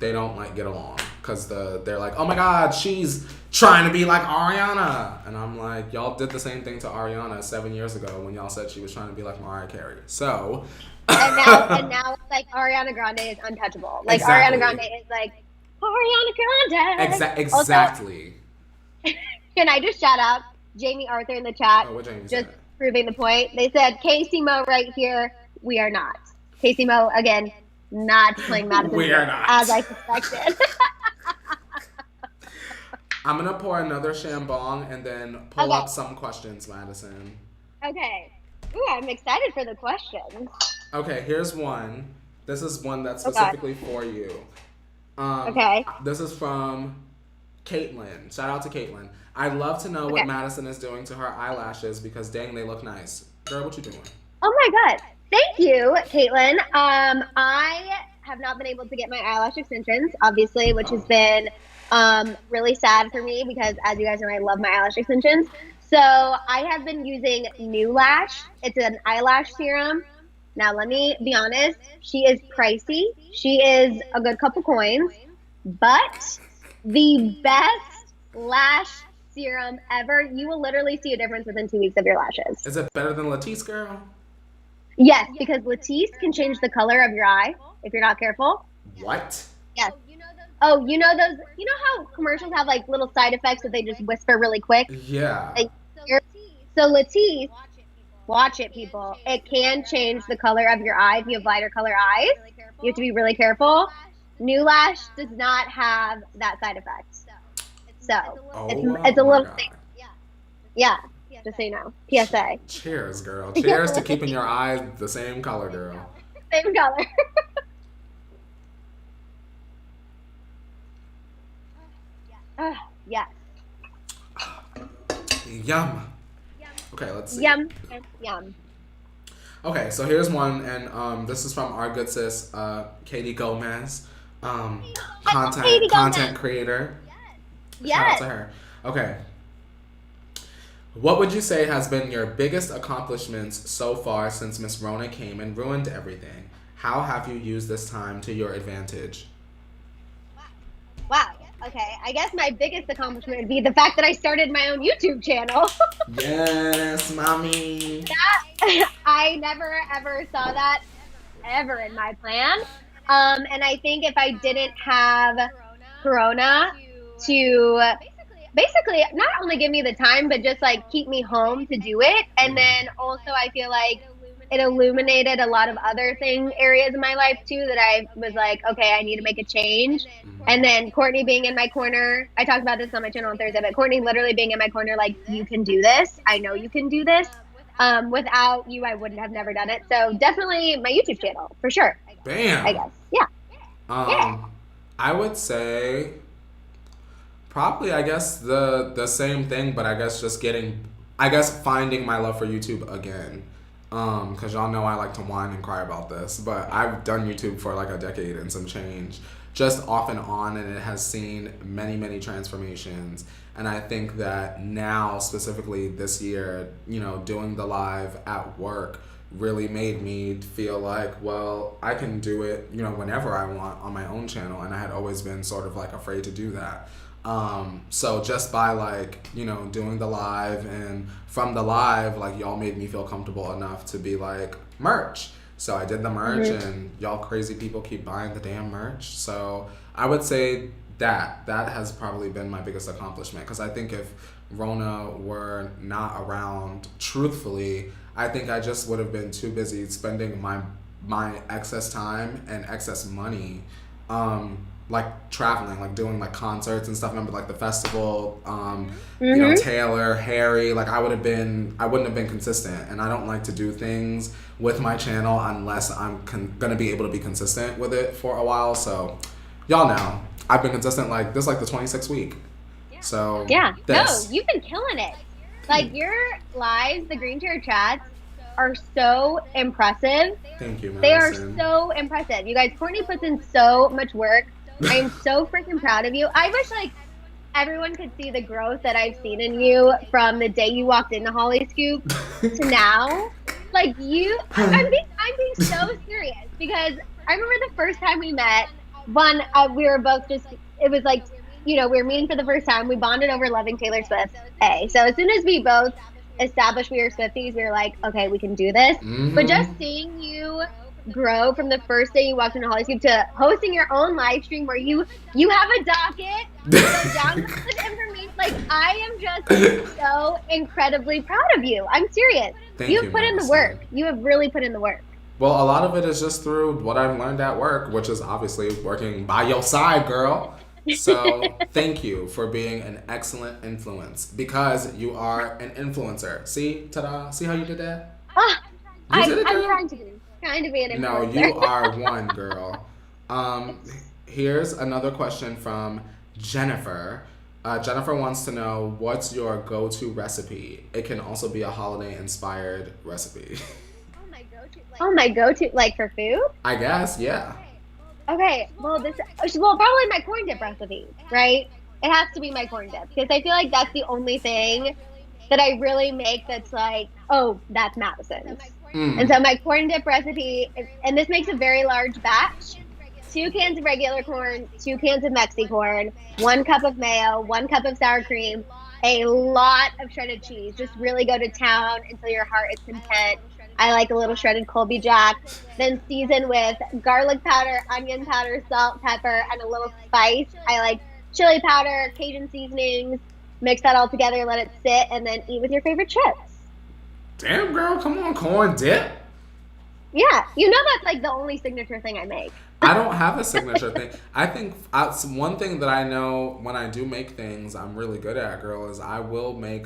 like get along because they're like, oh my God, she's trying to be like Ariana, and I'm like, y'all did the same thing to Ariana 7 years ago when y'all said she was trying to be like Mariah Carey. So and now it's like Ariana Grande is untouchable. Like Ariana Grande is like Ariana Grande. Exactly. Also, can I just shout out Jamie Arthur in the chat, just proving the point. They said, Casey Mo right here. We are not. Casey Mo, again, not playing Madison. We are not. As I suspected. I'm going to pour another Shambong and then pull up some questions, Madison. Okay. Ooh, I'm excited for the questions. Okay, here's one. This is one that's specifically for you. This is from Caitlin. Shout out to Caitlin. I'd love to know what Madison is doing to her eyelashes because dang, they look nice. Girl, what you doing? Oh my God. Thank you, Caitlin. I have not been able to get my eyelash extensions, obviously, which has been really sad for me because, as you guys know, I love my eyelash extensions. So I have been using New Lash. It's an eyelash serum. Now, let me be honest. She is pricey. She is a good couple coins. But the best lash serum ever. You will literally see a difference within 2 weeks of your lashes. Is it better than Latisse, girl? Yes, because Latisse can change the color of your eye if you're not careful. What? Yes. Oh, you know those? You know how commercials have like little side effects that they just whisper really quick? Yeah. So Latisse, Watch it, people. It can change the color of your eye if you have lighter color eyes. You have to be really careful. New Lash does not have that side effect. So Oh it's a my little God. thing. Yeah, just so you know. PSA. Cheers, girl. Cheers to keeping your eyes the same color, girl. Same color. Yes. Yum. Okay, let's see. Yum. Yum. Okay, so here's one, and this is from our good sis, Katie Gomez, Katie content Gomez. creator. Shout out Yes. to her. Okay. What would you say has been your biggest accomplishments so far since Miss Rona came and ruined everything? How have you used this time to your advantage? Wow. Okay. I guess my biggest accomplishment would be the fact that I started my own YouTube channel. Yes, mommy. I never ever saw that ever in my plan. And I think if I didn't have Corona to basically not only give me the time, but just like keep me home to do it. And then also I feel like it illuminated a lot of other areas in my life too, that I was like, okay, I need to make a change. And then Courtney being in my corner, I talked about this on my channel on Thursday, but Courtney literally being in my corner, like, you can do this. I know you can do this. Without you, I wouldn't have never done it. So definitely my YouTube channel, for sure. Bam. I guess. Yeah. I would say probably, I guess, the same thing, but I guess just finding my love for YouTube again. Because y'all know I like to whine and cry about this, but I've done YouTube for like a decade and some change, just off and on, and it has seen many, many transformations. And I think that now, specifically this year, doing the live at work really made me feel like, well, I can do it, whenever I want on my own channel. And I had always been sort of like afraid to do that. So just by doing the live, and from the live, y'all made me feel comfortable enough to be like, merch. So I did the merch, and y'all crazy people keep buying the damn merch. So I would say that has probably been my biggest accomplishment, because I think if Rona were not around, truthfully, I think I just would have been too busy spending my excess time and excess money traveling, doing concerts and stuff. Remember the festival, Taylor, Harry, I wouldn't have been consistent. And I don't like to do things with my channel unless I'm gonna be able to be consistent with it for a while. So y'all know I've been consistent this the 26th week. So yeah, no, you've been killing it. Your lives, the Green Chair chats are so impressive. Thank you, Maddison. They are so impressive. You guys, Courtney puts in so much work. I am so freaking proud of you. I wish everyone could see the growth that I've seen in you from the day you walked into Holly Scoop to now. I'm being so serious, because I remember the first time we met. We were both it was we were meeting for the first time. We bonded over loving Taylor Swift. So as soon as we both established we were Swifties, we were like, okay, we can do this. Mm-hmm. But just seeing you grow from the first day you walked into Holly Scoop to hosting your own live stream where you have a docket, download information. I am just so incredibly proud of you. I'm serious. You've put in the work. You have really put in the work. Well, a lot of it is just through what I've learned at work, which is obviously working by your side, girl. So thank you for being an excellent influence, because you are an influencer. See, ta-da, see how you did that? I'm trying to be an influencer. No, you are one, girl. Here's another question from Jennifer. Jennifer wants to know, what's your go-to recipe? It can also be a holiday-inspired recipe. Oh, my go-to, for food? I guess, yeah. Okay, well, probably my corn dip recipe, right? It has to be my corn dip, because I feel like that's the only thing that I really make that's that's Maddison's. And so my corn dip recipe, and this makes a very large batch: 2 cans of regular corn, 2 cans of Mexi corn, 1 cup of mayo, 1 cup of sour cream, a lot of shredded cheese. Just really go to town until your heart is content. I like a little shredded Colby Jack, then season with garlic powder, onion powder, salt, pepper, and a little spice. I like chili powder, Cajun seasonings. Mix that all together, let it sit, and then eat with your favorite chips. Damn, girl, come on, corn dip. Yeah, you know that's like the only signature thing I make. I don't have a signature thing. I think one thing that I know when I do make things I'm really good at, girl, is I will make,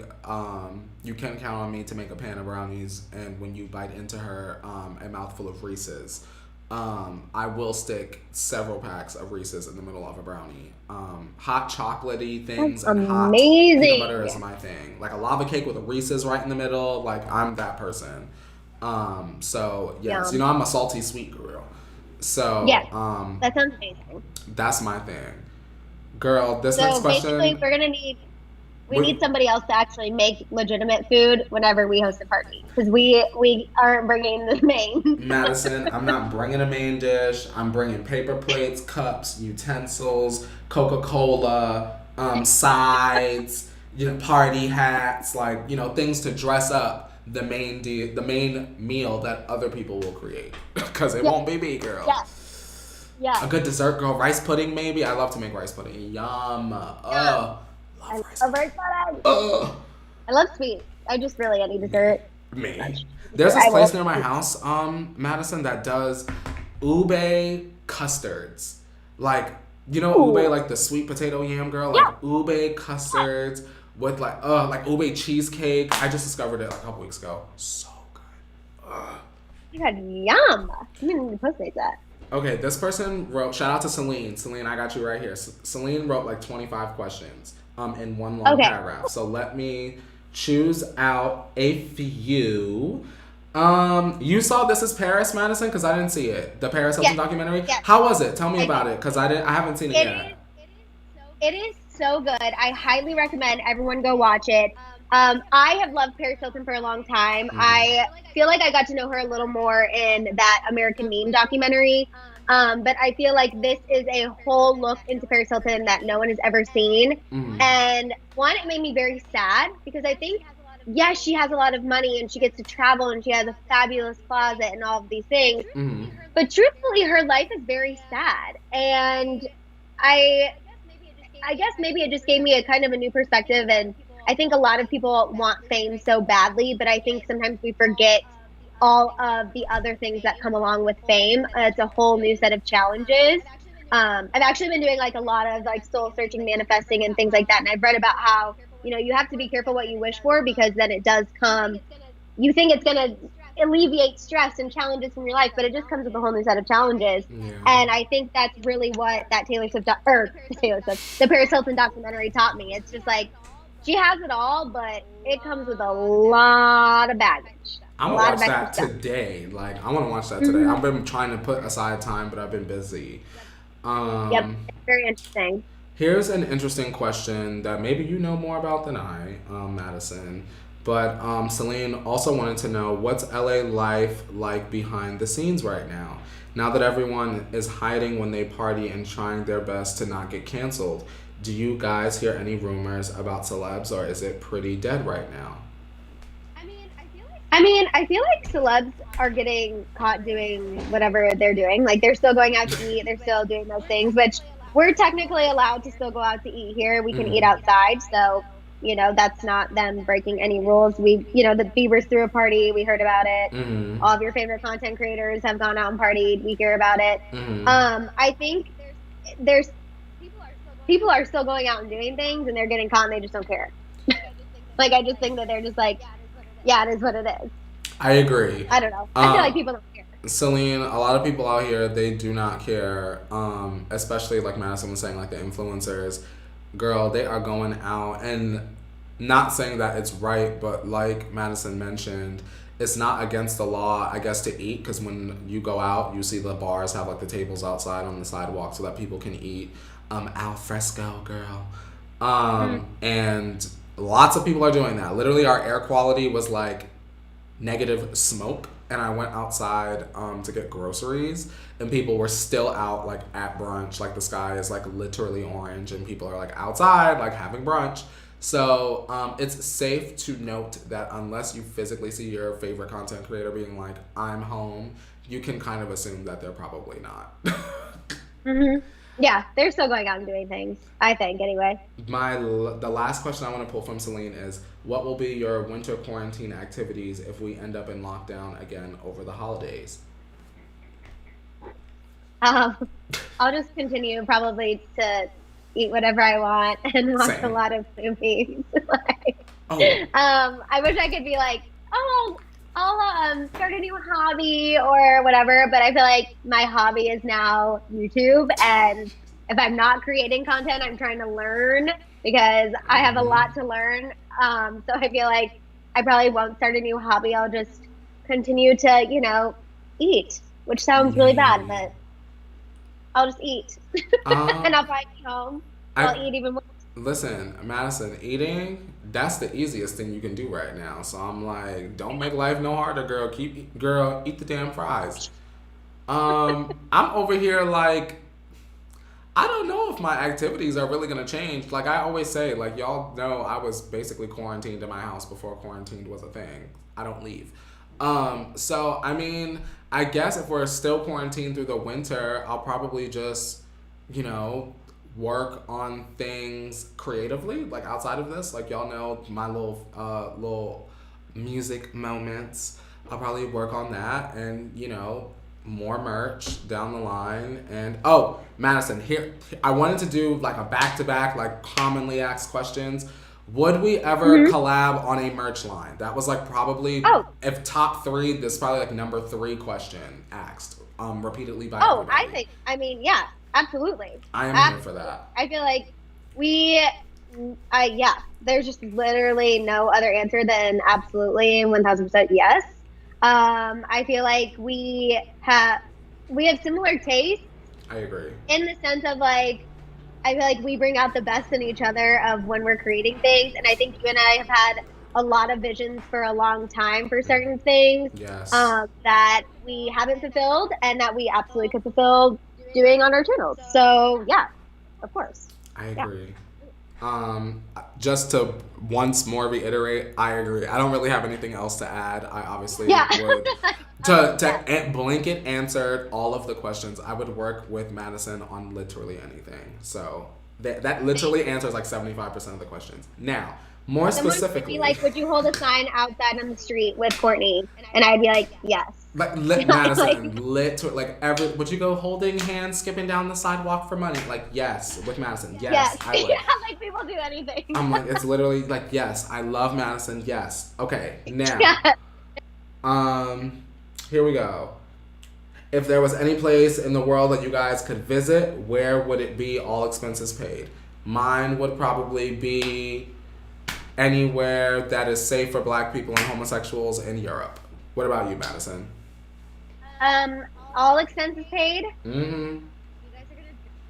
you can count on me to make a pan of brownies, and when you bite into her, a mouthful of Reese's, I will stick several packs of Reese's in the middle of a brownie. Hot chocolatey things That's and hot peanut butter is amazing. my thing. Like a lava cake with a Reese's right in the middle, like I'm that person. So yes, Yum. I'm a salty sweet girl. So, Yes, that sounds amazing. that's my thing. Girl, this next So basically, question, we we, need somebody else to actually make legitimate food whenever we host a party because we aren't bringing the main. Madison, I'm not bringing a main dish. I'm bringing paper plates, cups, utensils, Coca-Cola, sides, party hats, like, things to dress up the main meal that other people will create. Because it Yeah, won't be me, girl. yeah, A yeah. good dessert, girl. Rice pudding, maybe. I love to make rice pudding. Yum. Yum. I Love rice love pudding. rice pudding. Ugh. I love sweets. I just really any dessert. Me. There's this I place will. near my house, Madison, that does ube custards. Like, ube, Ooh, like the sweet potato yam, girl? yeah. Like ube custards with like ube cheesecake. I just discovered it like a couple weeks ago. So good. Ugh. Oh my God, yum. I'm gonna need to postmate that. Okay, this person wrote, shout out to Celine. Celine, I got you right here. Celine wrote like 25 questions in one long Okay. paragraph. So let me choose out a few. You saw This Is Paris, Madison? Because I didn't see it. The Paris Hilton Yes, documentary. yes. How was it? Tell me I about it, because I haven't seen it It yet. is. It is so good. I highly recommend everyone go watch it. I have loved Paris Hilton for a long time. Mhm. I feel like I got to know her a little more in that American Meme documentary. But I feel like this is a whole look into Paris Hilton that no one has ever seen. Mhm. And one, it made me very sad because I think, yes, she has a lot of money and she gets to travel and she has a fabulous closet and all of these things. Mhm. But truthfully, her life is very sad. And I I guess maybe it just gave me a kind of a new perspective. And I think a lot of people want fame so badly, but I think sometimes we forget all of the other things that come along with fame. It's a whole new set of challenges. I've actually been doing like a lot of like soul searching, manifesting, and things like that. And I've read about how, you have to be careful what you wish for because then it does come. You think it's going to alleviate stress and challenges from your life, but it just comes with a whole new set of challenges. Yeah. And I think that's really what that the Paris Hilton documentary taught me. It's just like she has it all, but it comes with a lot of baggage, I'm a gonna lot watch of that extra stuff. today. Like, I want to watch that today. I've been trying to put aside time, but I've been busy. Yep, Um, it's very interesting. Here's an interesting question that maybe you know more about than I, Madison. But Celine also wanted to know, what's LA life like behind the scenes right now? Now that everyone is hiding when they party and trying their best to not get canceled, do you guys hear any rumors about celebs, or is it pretty dead right now? I feel like celebs are getting caught doing whatever they're doing. Like they're still going out to eat, they're still doing those things, which we're technically allowed to still go out to eat here. We can eat Hmm. outside, so that's not them breaking any rules. The Bieber's threw a party. We heard about it. Hmm. All of your favorite content creators have gone out and partied. We hear about it. Hmm. I think there's people are still going out and doing things, and they're getting caught, and they just don't care. Like I just think that they're just like, yeah, it is what it is. I agree. I don't know. I feel like Um, people don't care. Celine, a lot of people out here, they do not care. Especially like Madison was saying, like the influencers. Girl, they are going out, and not saying that it's right, but like Madison mentioned, it's not against the law, I guess, to eat, because when you go out, you see the bars have like the tables outside on the sidewalk so that people can eat al fresco, girl. And lots of people are doing that. Literally, our air quality was like negative smoke, and I went outside to get groceries, and people were still out like at brunch. Like the sky is like literally orange, and people are like outside like having brunch. So it's safe to note that unless you physically see your favorite content creator being like, I'm home, you can kind of assume that they're probably not. Hmm. Yeah, they're still going out and doing things, I think, anyway. The last question I want to pull from Celine is, what will be your winter quarantine activities if we end up in lockdown again over the holidays? Um, I'll just continue probably to eat whatever I want and watch a Same. lot of movies. Like, Oh, I wish I could be like, oh, I'll start a new hobby or whatever, but I feel like my hobby is now YouTube, and if I'm not creating content, I'm trying to learn because I have a mhm. lot to learn. So I feel like I probably won't start a new hobby. I'll just continue to, eat, which sounds really bad, Me. but I'll just eat. And Um, I'll probably be home, so I I'll eat even more. Listen, Madison, eating, that's the easiest thing you can do right now. So I'm like, don't make life no harder, girl. Girl, eat the damn fries. I'm over here like, I don't know if my activities are really gonna change. Like I always say, like y'all know, I was basically quarantined in my house before quarantined was a thing. I don't leave. So I mean, I guess if we're still quarantined through the winter, I'll probably just, you know, work on things creatively, like outside of this. Like y'all know my little music moments. I'll probably work on that, and more merch down the line. And oh, Madison, here I wanted to do like a back to back, like commonly asked questions. Would we ever Hmm. collab on a merch line? That was like probably, Oh, if top three, this is probably like number three question asked repeatedly by I everybody. think, I mean, yeah, absolutely. I am here for Absolutely. that. I feel like we, yeah, there's just literally no other answer than absolutely and 1000% yes. I feel like we have similar tastes I agree. in the sense of like, I feel like we bring out the best in each other of when we're creating things. And I think you and I have had a lot of visions for a long time for certain things Yes, that we haven't fulfilled and that we absolutely could fulfill doing on our channels. So, yeah, of course. I Yeah. agree. Just to once more reiterate, I agree. I don't really have anything else to add. I obviously Yeah. would Yeah. blanket answered all of the questions. I would work with Madison on literally anything. So that literally answers like 75% of the questions. Now, more Someone would be specifically, like, would you hold a sign outside on the street with Courtney? And I'd be like, yes. like Like, Madison, like every would you go holding hands, skipping down the sidewalk for money? Like yes, with Madison, yes. yes, I would. Yeah, like people do anything. I'm like, it's literally like, yes, I love Madison. Yes. Okay. Now, Yeah. um, here we go. If there was any place in the world that you guys could visit, where would it be? All expenses paid. Mine would probably be anywhere that is safe for Black people and homosexuals in Europe. What about you, Madison? Um, all expenses paid. Mm-hmm.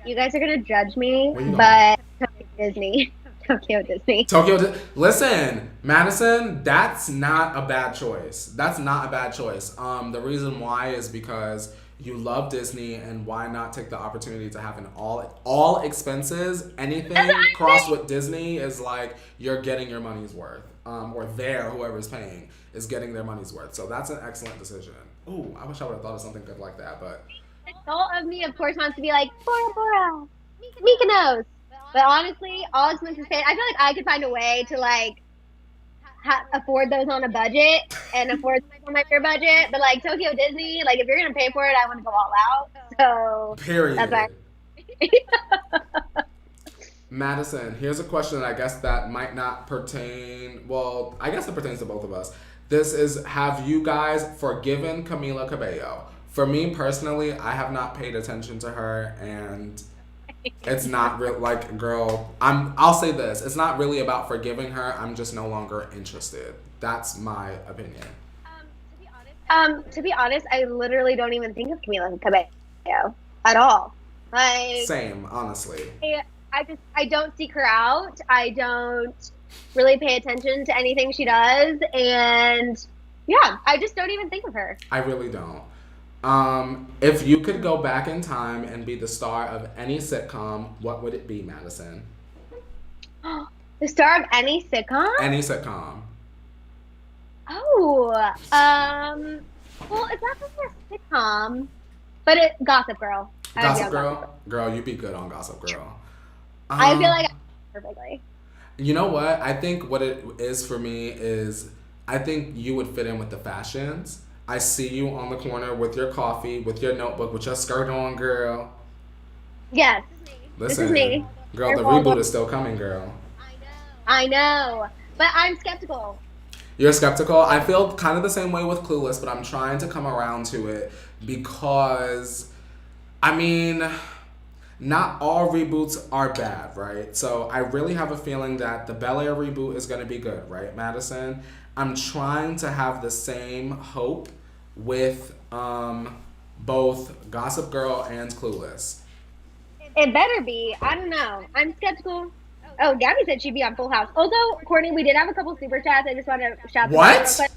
You guys are gonna judge me, Where you going? but Tokyo Disney. Tokyo Disney. Listen, Madison, that's not a bad choice. That's not a bad choice. The reason why is because you love Disney, and why not take the opportunity to have an all expenses, That's anything what I'm crossed saying. with Disney is like you're getting your money's worth. Or whoever's paying is getting their money's worth. So that's an excellent decision. Ooh, I wish I would have thought of something good like that, but Adult of me, of course, wants to be like Bora Bora, Mykonos. But honestly, all expenses paid. I feel like I could find a way to like afford those on a budget and afford those on my fair budget. But like Tokyo Disney, like if you're gonna pay for it, I want to go all out. So that's why. period. Madison, here's a question that I guess that might not pertain. Well, I guess it pertains to both of us. This is: have you guys forgiven Camila Cabello? For me personally, I have not paid attention to her, and it's not real. Like, girl, I'll say this: it's not really about forgiving her. I'm just no longer interested. That's my opinion. To be honest, I literally don't even think of Camila Cabello at all. Like Same, honestly. I don't seek her out. I don't really pay attention to anything she does, and yeah, I just don't even think of her. I really don't. If you could go back in time and be the star of any sitcom, what would it be, Madison? The star of any sitcom? Any sitcom. Oh, well, it's not really a sitcom, but Gossip Girl. I would be Gossip on Gossip Girl. Girl? Girl, you'd be good on Gossip Girl. I feel Um, like I perfectly. you know what? I think what it is for me is I think you would fit in with the fashions. I see you on the corner with your coffee, with your notebook, with your skirt on, girl. Yes, this is Listen, me. girl, Air the Waldorf. reboot is still coming, girl. I know, but I'm skeptical. You're skeptical. I feel kind of the same way with Clueless, but I'm trying to come around to it because, I mean, not all reboots are bad, right? So I really have a feeling that the Bel Air reboot is going to be good, right, Madison? I'm trying to have the same hope with both Gossip Girl and Clueless. It better be. I don't know. I'm skeptical. Oh, Gabby said she'd be on Full House. Also, Courtney, we did have a couple super chats. I just want to shout them out real What? quick.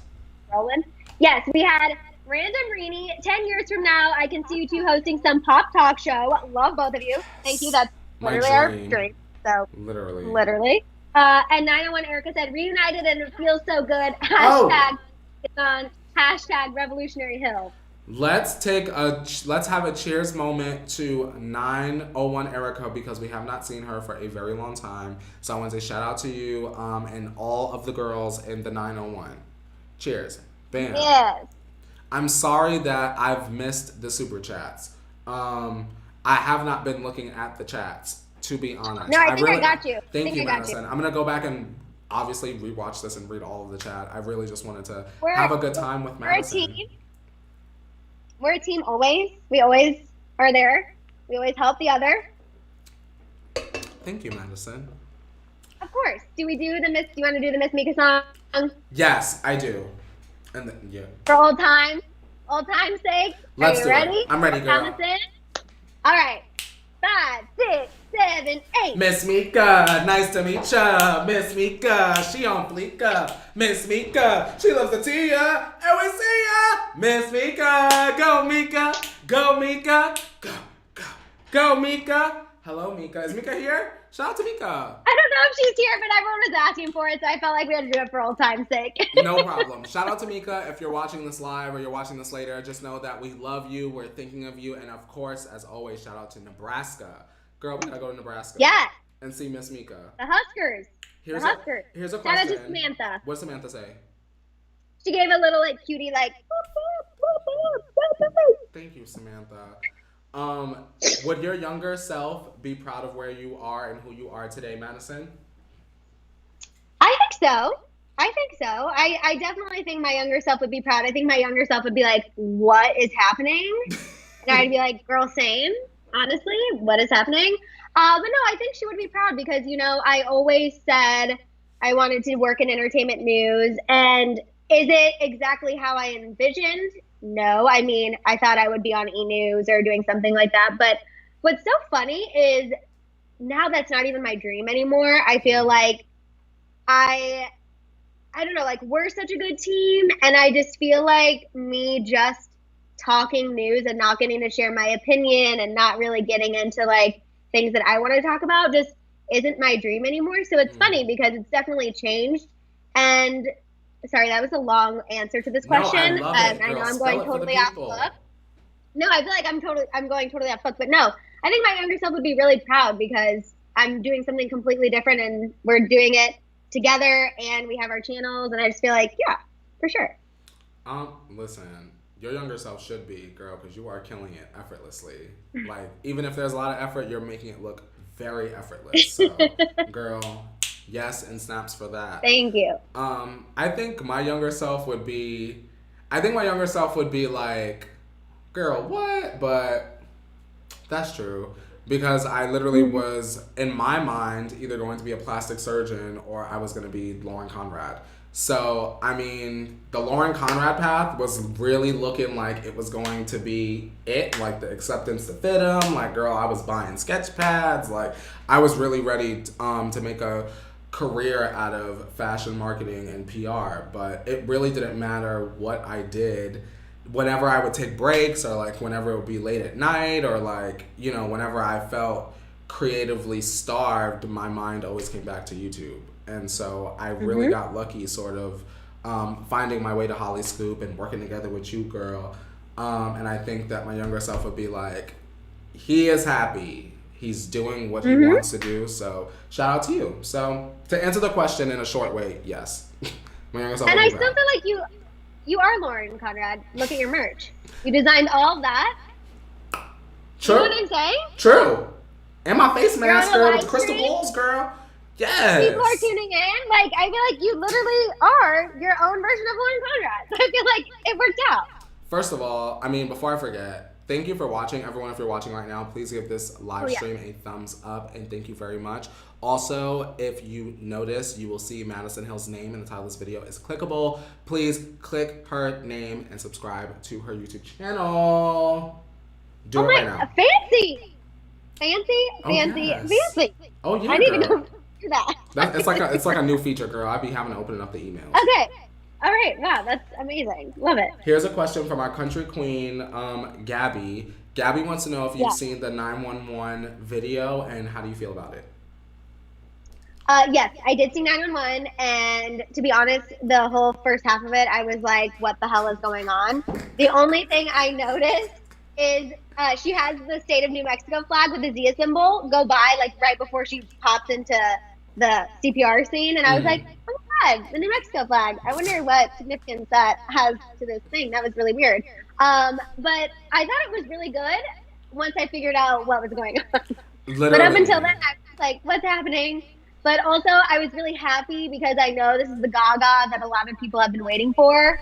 Rolling. Yes, we had Random Reenie. 10 years from now, I can see you two hosting some pop talk show. Love both of you. Thank you. That's My literally our dream. dream. So, Literally. literally. And 901 Erica said, reunited and it feels so good. Oh. Hashtag, it's on hashtag Revolutionary Hill. Let's have a cheers moment to 901 Erica because we have not seen her for a very long time. So I want to say shout out to you and all of the girls in the 901. Cheers. Bam. Yes. I'm sorry that I've missed the super chats. I have not been looking at the chats, to be honest. No, I think I got you. Thank you, Madison. I'm going to go back and obviously rewatch this and read all of the chat. I really just wanted to have a good time with Madison. We're a team. We're a team always. We always are there. We always help the other. Thank you, Maddison. Of course. Do you want to do the Miss Mika song? Yes, I do. And then, yeah. For old time's sake. Let's Are you do ready? it. I'm ready, girl. Madison? All right. 5, 6, 7, 8. Miss Mika, nice to meet ya. Miss Mika, she on fleeka. Miss Mika, she loves the tia, and we see ya. Miss Mika, go Mika, go Mika, go Mika. Hello, Mika. Is Mika here? Shout out to Mika. I don't know if she's here, but everyone was asking for it, so I felt like we had to do it for old time's sake. No problem. Shout out to Mika. If you're watching this live or you're watching this later, just know that we love you. We're thinking of you. And of course, as always, shout out to Nebraska. Girl, we gotta go to Nebraska. Yes. And see Miss Mika. The Huskers. Here's Huskers. Here's a Shout question. out to Samantha. What'd Samantha say? She gave a little cutie boop, boop, boop, boop, boop. Thank you, Samantha. Would your younger self be proud of where you are and who you are today, Madison? I think so. I definitely think my younger self would be proud. I think my younger self would be like, what is happening? And I'd be like, girl, same. Honestly, what is happening? But no, I think she would be proud because, I always said I wanted to work in entertainment news. And is it exactly how I envisioned? No. I mean, I thought I would be on E! News or doing something like that. But what's so funny is now that's not even my dream anymore. I feel like I don't know, like we're such a good team. And I just feel like me just talking news and not getting to share my opinion and not really getting into like things that I want to talk about just isn't my dream anymore. So it's funny because it's definitely changed. And sorry, that was a long answer to this question. No, I love it. I know Girl, I'm going totally off book. No, I feel like I'm going totally off book. But no, I think my younger self would be really proud because I'm doing something completely different and we're doing it together and we have our channels and I just feel like, yeah, for sure. Listen, your younger self should be, girl, because you are killing it effortlessly. Like, even if there's a lot of effort, you're making it look very effortless. So, girl, yes, and snaps for that. Thank you. I think my younger self would be like, girl, what? But that's true. Because I literally was, in my mind, either going to be a plastic surgeon or I was going to be Lauren Conrad. So, I mean, the Lauren Conrad path was really looking like it was going to be it, like the acceptance to fit him. Like, girl, I was buying sketch pads. Like, I was really ready to make a career out of fashion marketing and PR. But it really didn't matter what I did. Whenever I would take breaks or like whenever it would be late at night or like, whenever I felt creatively starved, my mind always came back to YouTube. And so I really got lucky sort of finding my way to Holly Scoop and working together with you, girl. And I think that my younger self would be like, he is happy. He's doing what he wants to do. So shout out to you. So to answer the question in a short way, yes. And I still feel like you are Lauren Conrad. Look at your merch. You designed all of that. True. You know what I'm saying? True. And my face mask, girl, with the crystal stream. balls, girl. Yes. People are tuning in. Like, I feel like you literally are your own version of Lauren Conrad. So I feel like it worked out. First of all, I mean, before I forget, thank you for watching. Everyone, if you're watching right now, please give this live stream a thumbs up, and thank you very much. Also, if you notice, you will see Maddison Hill's name in the title of this video is clickable. Please click her name and subscribe to her YouTube channel. Do it right now. Fancy. Oh yeah, I need to go do that. It's like a new feature, girl. I'd be having to open up the emails. Okay. All right. Wow, that's amazing. Love it. Here's a question from our country queen, Gabby. Gabby wants to know if you've seen the 911 video and how do you feel about it? Yes, I did see 911, and to be honest, the whole first half of it, I was like, what the hell is going on? The only thing I noticed is she has the state of New Mexico flag with the Zia symbol go by, like, right before she pops into the CPR scene, and I was like, oh my God, the New Mexico flag. I wonder what significance that has to this thing. That was really weird. But I thought it was really good once I figured out what was going on. Literally. But up until then, I was like, what's happening? But also, I was really happy because I know this is the Gaga that a lot of people have been waiting for.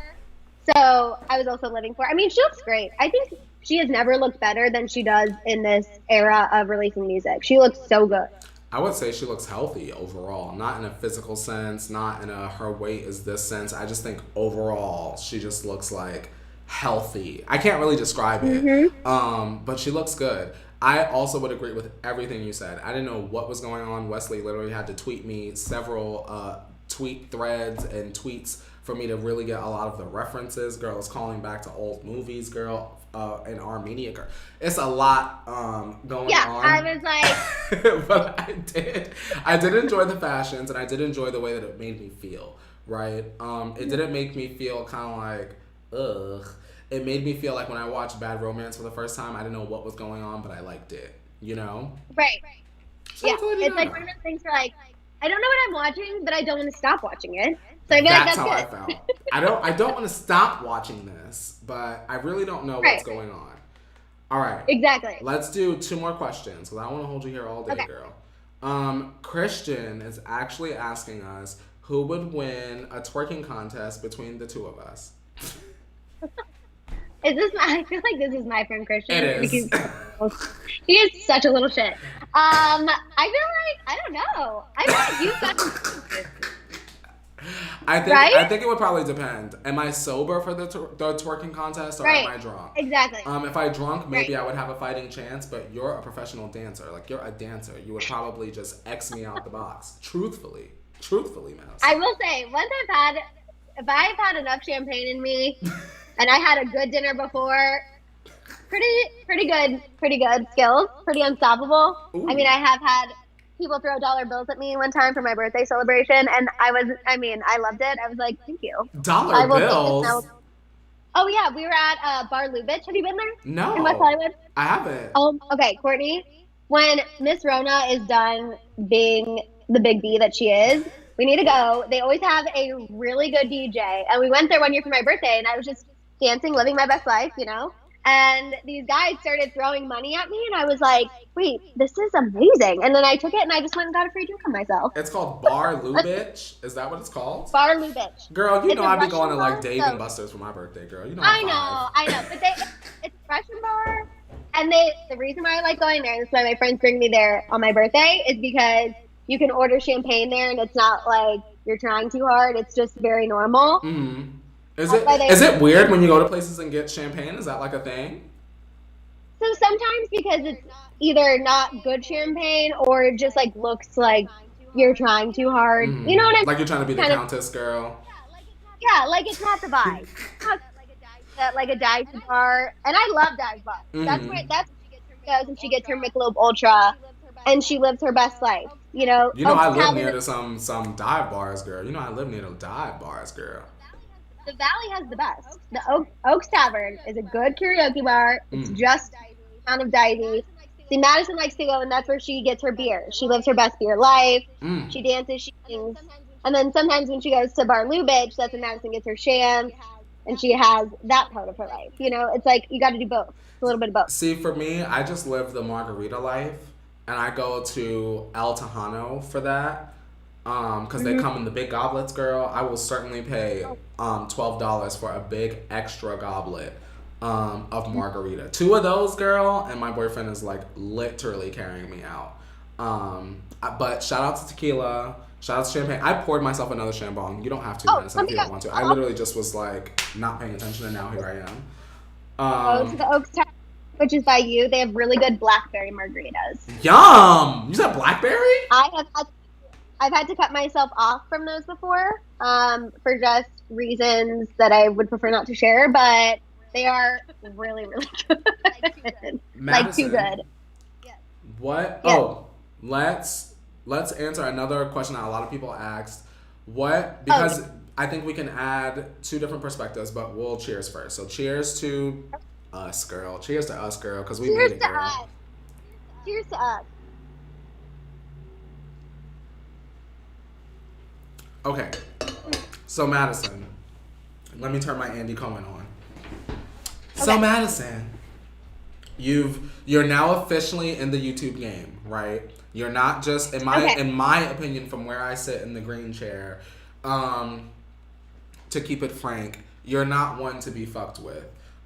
So I was also living for. I mean, she looks great. I think she has never looked better than she does in this era of releasing music. She looks so good. I would say she looks healthy overall, not in a physical sense, not in a her weight is this sense. I just think overall she just looks like healthy. I can't really describe it, but she looks good. I also would agree with everything you said. I didn't know what was going on. Wesley literally had to tweet me several tweet threads and tweets for me to really get a lot of the references. Girl is calling back to old movies, girl, in Armenia. Girl. It's a lot going on. Yeah, I was like... But I did enjoy the fashions, and I did enjoy the way that it made me feel, right? It didn't make me feel kind of like, ugh. It made me feel like when I watched Bad Romance for the first time, I didn't know what was going on, but I liked it, you know? Right. So yeah, it's like one of those things where, like, I don't know what I'm watching, but I don't want to stop watching it. So I feel like that's how good. I felt. I don't want to stop watching this, but I really don't know what's going on. All right. Exactly. Let's do 2 more questions, because I want to hold you here all day, girl. Christian is actually asking us who would win a twerking contest between the 2 of us. I feel like this is my friend Christian. It is. Because he is such a little shit. I feel like, I don't know. I feel like you've got some... I think it would probably depend. Am I sober for the twerking contest, or am I drunk? Exactly. If I drunk, maybe I would have a fighting chance, but you're a professional dancer. Like, you're a dancer. You would probably just X me out the box. Truthfully, Mouse. I will say, if I've had enough champagne in me, and I had a good dinner before, pretty good skills, pretty unstoppable. Ooh. I mean, I have had people throw dollar bills at me one time for my birthday celebration, and I loved it. I was like, thank you. Dollar bills? Oh, yeah, we were at Bar Lubitsch. Have you been there? No. In West Hollywood? I haven't. Okay, Courtney, when Miss Rona is done being the big B that she is, we need to go. They always have a really good DJ, and we went there one year for my birthday, and I was just dancing, living my best life, you know? And these guys started throwing money at me, and I was like, wait, this is amazing. And then I took it, and I just went and got a free drink on myself. It's called Bar Lubitsch? Is that what it's called? Bar Lubitsch. Girl, you know I'd be going to, like, Dave and Buster's for my birthday, girl. You know I know. But it's a Russian bar, and the reason why I like going there, and that's why my friends bring me there on my birthday, is because you can order champagne there, and it's not like you're trying too hard. It's just very normal. Mm-hmm. Is it weird when you go to places and get champagne? Is that like a thing? So sometimes because it's either not good champagne or it just like looks like you're trying too hard. Mm. You know what I mean? Like you're trying to be the countess girl. Yeah, like it's not the vibe. like a dive bar, and I love dive bars. Mm-hmm. That's where she goes and she gets her Michelob Ultra, and she lives her best life. You know I live near to some dive bars, girl. You know I live near to dive bars, girl. The Valley has the best. The Oaks Tavern is a good karaoke bar. It's just kind of divey. See, Maddison likes to go, and that's where she gets her beer. She lives her best beer life. Mm. She dances, she sings. And then sometimes when she goes to Bar Lubitsch, that's when Madison gets her shams, and she has that part of her life. You know, it's like you got to do both. It's a little bit of both. See, for me, I just live the margarita life, and I go to El Tejano for that. Because they come in the big goblets, girl. I will certainly pay $12 for a big extra goblet of margarita. Two of those, girl, and my boyfriend is like literally carrying me out. But shout out to tequila. Shout out to champagne. I poured myself another Chambon. You don't have to, Madison, if you don't want to. I literally just was like not paying attention, and now here I am. Go to the Oaks Tavern, which is by you. They have really good blackberry margaritas. Yum! You said blackberry? I've had to cut myself off from those before, for just reasons that I would prefer not to share, but they are really, really good. Like too good. What? Yeah. Oh, let's answer another question that a lot of people asked. Because I think we can add two different perspectives, but we'll cheers first. So cheers to us, girl. Cheers to us, girl, because we made it, girl. Us. Cheers to us. Okay, so Maddison, let me turn my Andy Cohen on. So Okay. Maddison, you're now officially in the YouTube game, right? You're not just in my opinion, from where I sit in the green chair, to keep it frank, you're not one to be fucked with.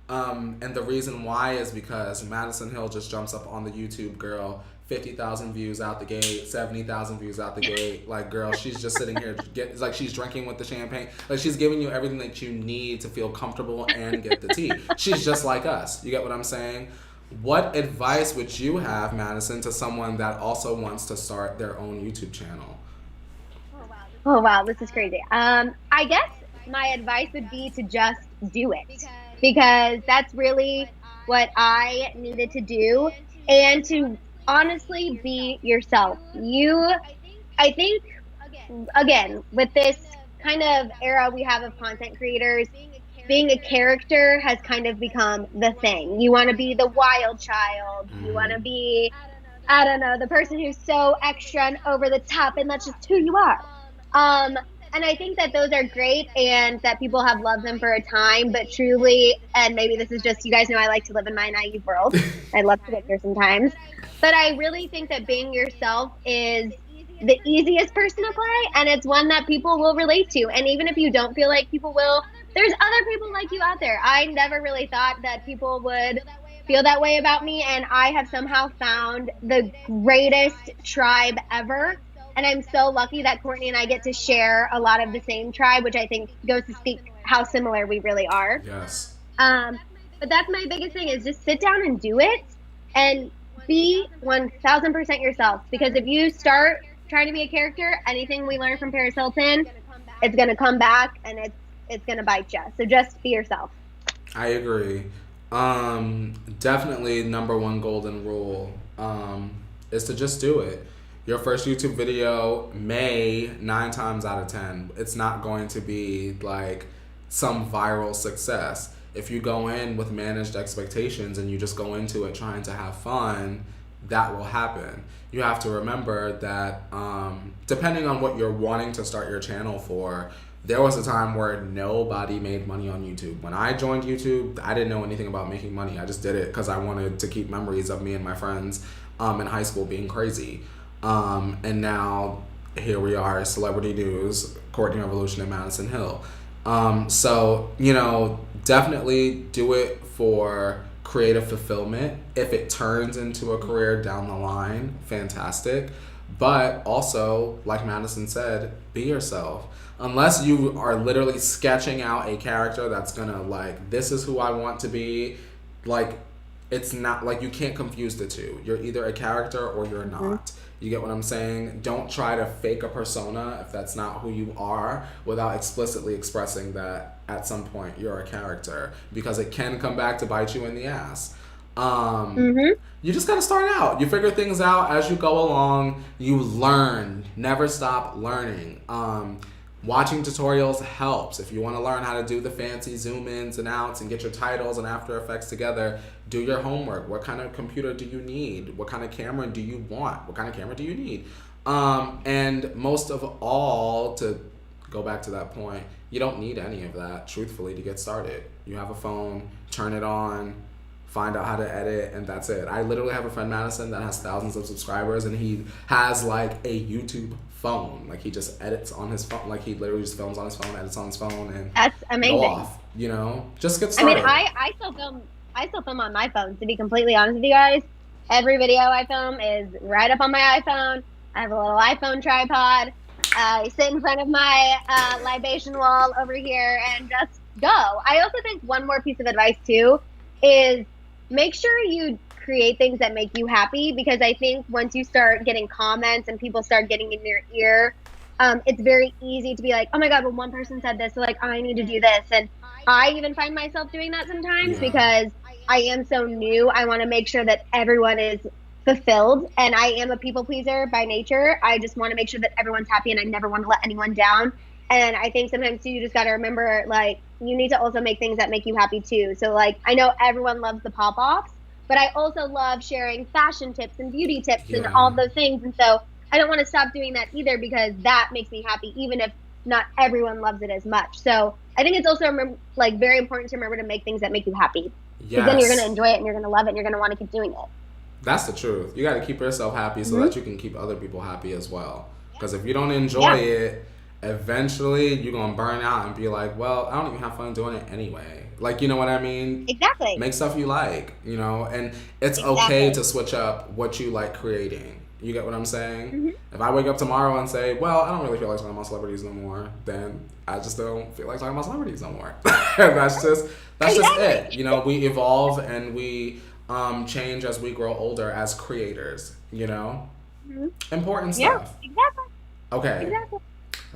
And the reason why is because Maddison Hill just jumps up on the YouTube girl, 50,000 views out the gate, 70,000 views out the gate. Like, girl, she's just sitting here, it's like she's drinking with the champagne. Like, she's giving you everything that you need to feel comfortable and get the tea. She's just like us. You get what I'm saying? What advice would you have, Maddison, to someone that also wants to start their own YouTube channel? Oh wow, this is crazy. I guess my advice would be to just do it, because that's really what I needed to do, and to honestly be yourself. I think, again, with this kind of era we have of content creators, being a character has kind of become the thing. You want to be the wild child. You want to be, I don't know, the person who's so extra and over the top, and that's just who you are. And I think that those are great, and that people have loved them for a time, but truly, and maybe this is just, you guys know I like to live in my naive world. I love to get there sometimes. But I really think that being yourself is the easiest person to play, and it's one that people will relate to. And even if you don't feel like people will, there's other people like you out there. I never really thought that people would feel that way about me, and I have somehow found the greatest tribe ever. And I'm so lucky that Courtney and I get to share a lot of the same tribe, which I think goes to speak how similar we really are. Yes. But that's my biggest thing, is just sit down and do it, and be 1000% yourself. Because if you start trying to be a character, anything we learn from Paris Hilton, it's going to come back, and it's going to bite you. So just be yourself. I agree. Definitely number one golden rule is to just do it. Your first YouTube video may 9 times out of 10, it's not going to be like some viral success. If you go in with managed expectations and you just go into it trying to have fun, that will happen. You have to remember that depending on what you're wanting to start your channel for, there was a time where nobody made money on YouTube. When I joined YouTube, I didn't know anything about making money. I just did it because I wanted to keep memories of me and my friends in high school being crazy. And now here we are, celebrity news, Courtney Revolution and Maddison Hill. So, definitely do it for creative fulfillment. If it turns into a career down the line, fantastic. But also, like Maddison said, be yourself. Unless you are literally sketching out a character that's gonna this is who I want to be, it's not, you can't confuse the two. You're either a character or you're not. You get what I'm saying? Don't try to fake a persona if that's not who you are, without explicitly expressing that at some point you're a character, because it can come back to bite you in the ass. You just gotta start out. You figure things out as you go along. You learn. Never stop learning. Watching tutorials helps. If you want to learn how to do the fancy zoom ins and outs and get your titles and After Effects together, do your homework. What kind of computer do you need? What kind of camera do you want? What kind of camera do you need? And most of all, to go back to that point, you don't need any of that, truthfully, to get started. You have a phone, turn it on, find out how to edit, and that's it. I literally have a friend, Maddison, that has thousands of subscribers, and he has like a YouTube phone. Like, he just edits on his phone. Like, he literally just films on his phone, edits on his phone, and that's amazing. Go off. You know, just get started. I mean, I still film. I still film on my phone. To be completely honest with you guys, every video I film is right up on my iPhone. I have a little iPhone tripod. I sit in front of my libation wall over here and just go. I also think one more piece of advice too is make sure you create things that make you happy, because I think once you start getting comments and people start getting in your ear, it's very easy to be like, oh my God, well, one person said this, so like, I need to do this. And I even find myself doing that sometimes because I am so new. I want to make sure that everyone is fulfilled, and I am a people pleaser by nature. I just want to make sure that everyone's happy, and I never want to let anyone down. And I think sometimes too, you just got to remember, like, you need to also make things that make you happy too. So like, I know everyone loves the pop-offs, but I also love sharing fashion tips and beauty tips and all those things. And so I don't want to stop doing that either, because that makes me happy, even if not everyone loves it as much. So I think it's also like very important to remember to make things that make you happy. Because then you're going to enjoy it and you're going to love it and you're going to want to keep doing it. That's the truth. You got to keep yourself happy so that you can keep other people happy as well. Because if you don't enjoy it, eventually you're going to burn out and be like, well, I don't even have fun doing it anyway. Like, you know what I mean? Exactly. Make stuff you like, you know, and it's okay to switch up what you like creating. You get what I'm saying? Mm-hmm. If I wake up tomorrow and say, well, I don't really feel like talking about celebrities no more, then I just don't feel like talking about celebrities no more. That's just it. You know, we evolve and we change as we grow older as creators, you know? Mm-hmm. Important stuff. Yeah, exactly. Okay. Exactly.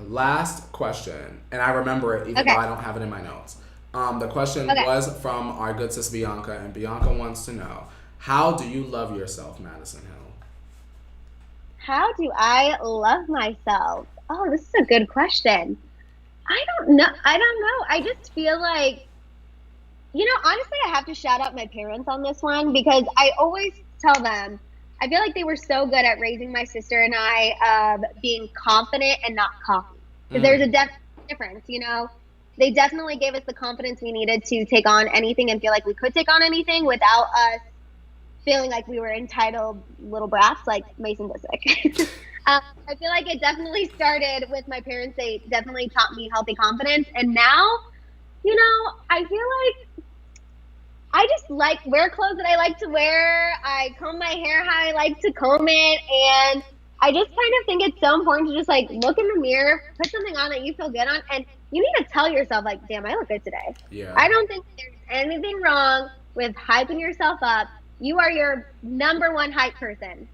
Last question, and I remember it even though I don't have it in my notes. The question was from our good sis Bianca, and Bianca wants to know, how do you love yourself, Maddison Hill? How do I love myself? Oh, this is a good question. I don't know. I just feel like, you know, honestly, I have to shout out my parents on this one, because I always tell them, I feel like they were so good at raising my sister and I being confident and not cocky. Because there's a difference, you know? They definitely gave us the confidence we needed to take on anything and feel like we could take on anything without us feeling like we were entitled little brats like Mason Disick. I feel like it definitely started with my parents. They definitely taught me healthy confidence. And now, you know, I feel like I just like wear clothes that I like to wear. I comb my hair how I like to comb it. And I just kind of think it's so important to just like look in the mirror, put something on that you feel good on, and you need to tell yourself like, damn, I look good today. Yeah. I don't think there's anything wrong with hyping yourself up. You are your number one hype person.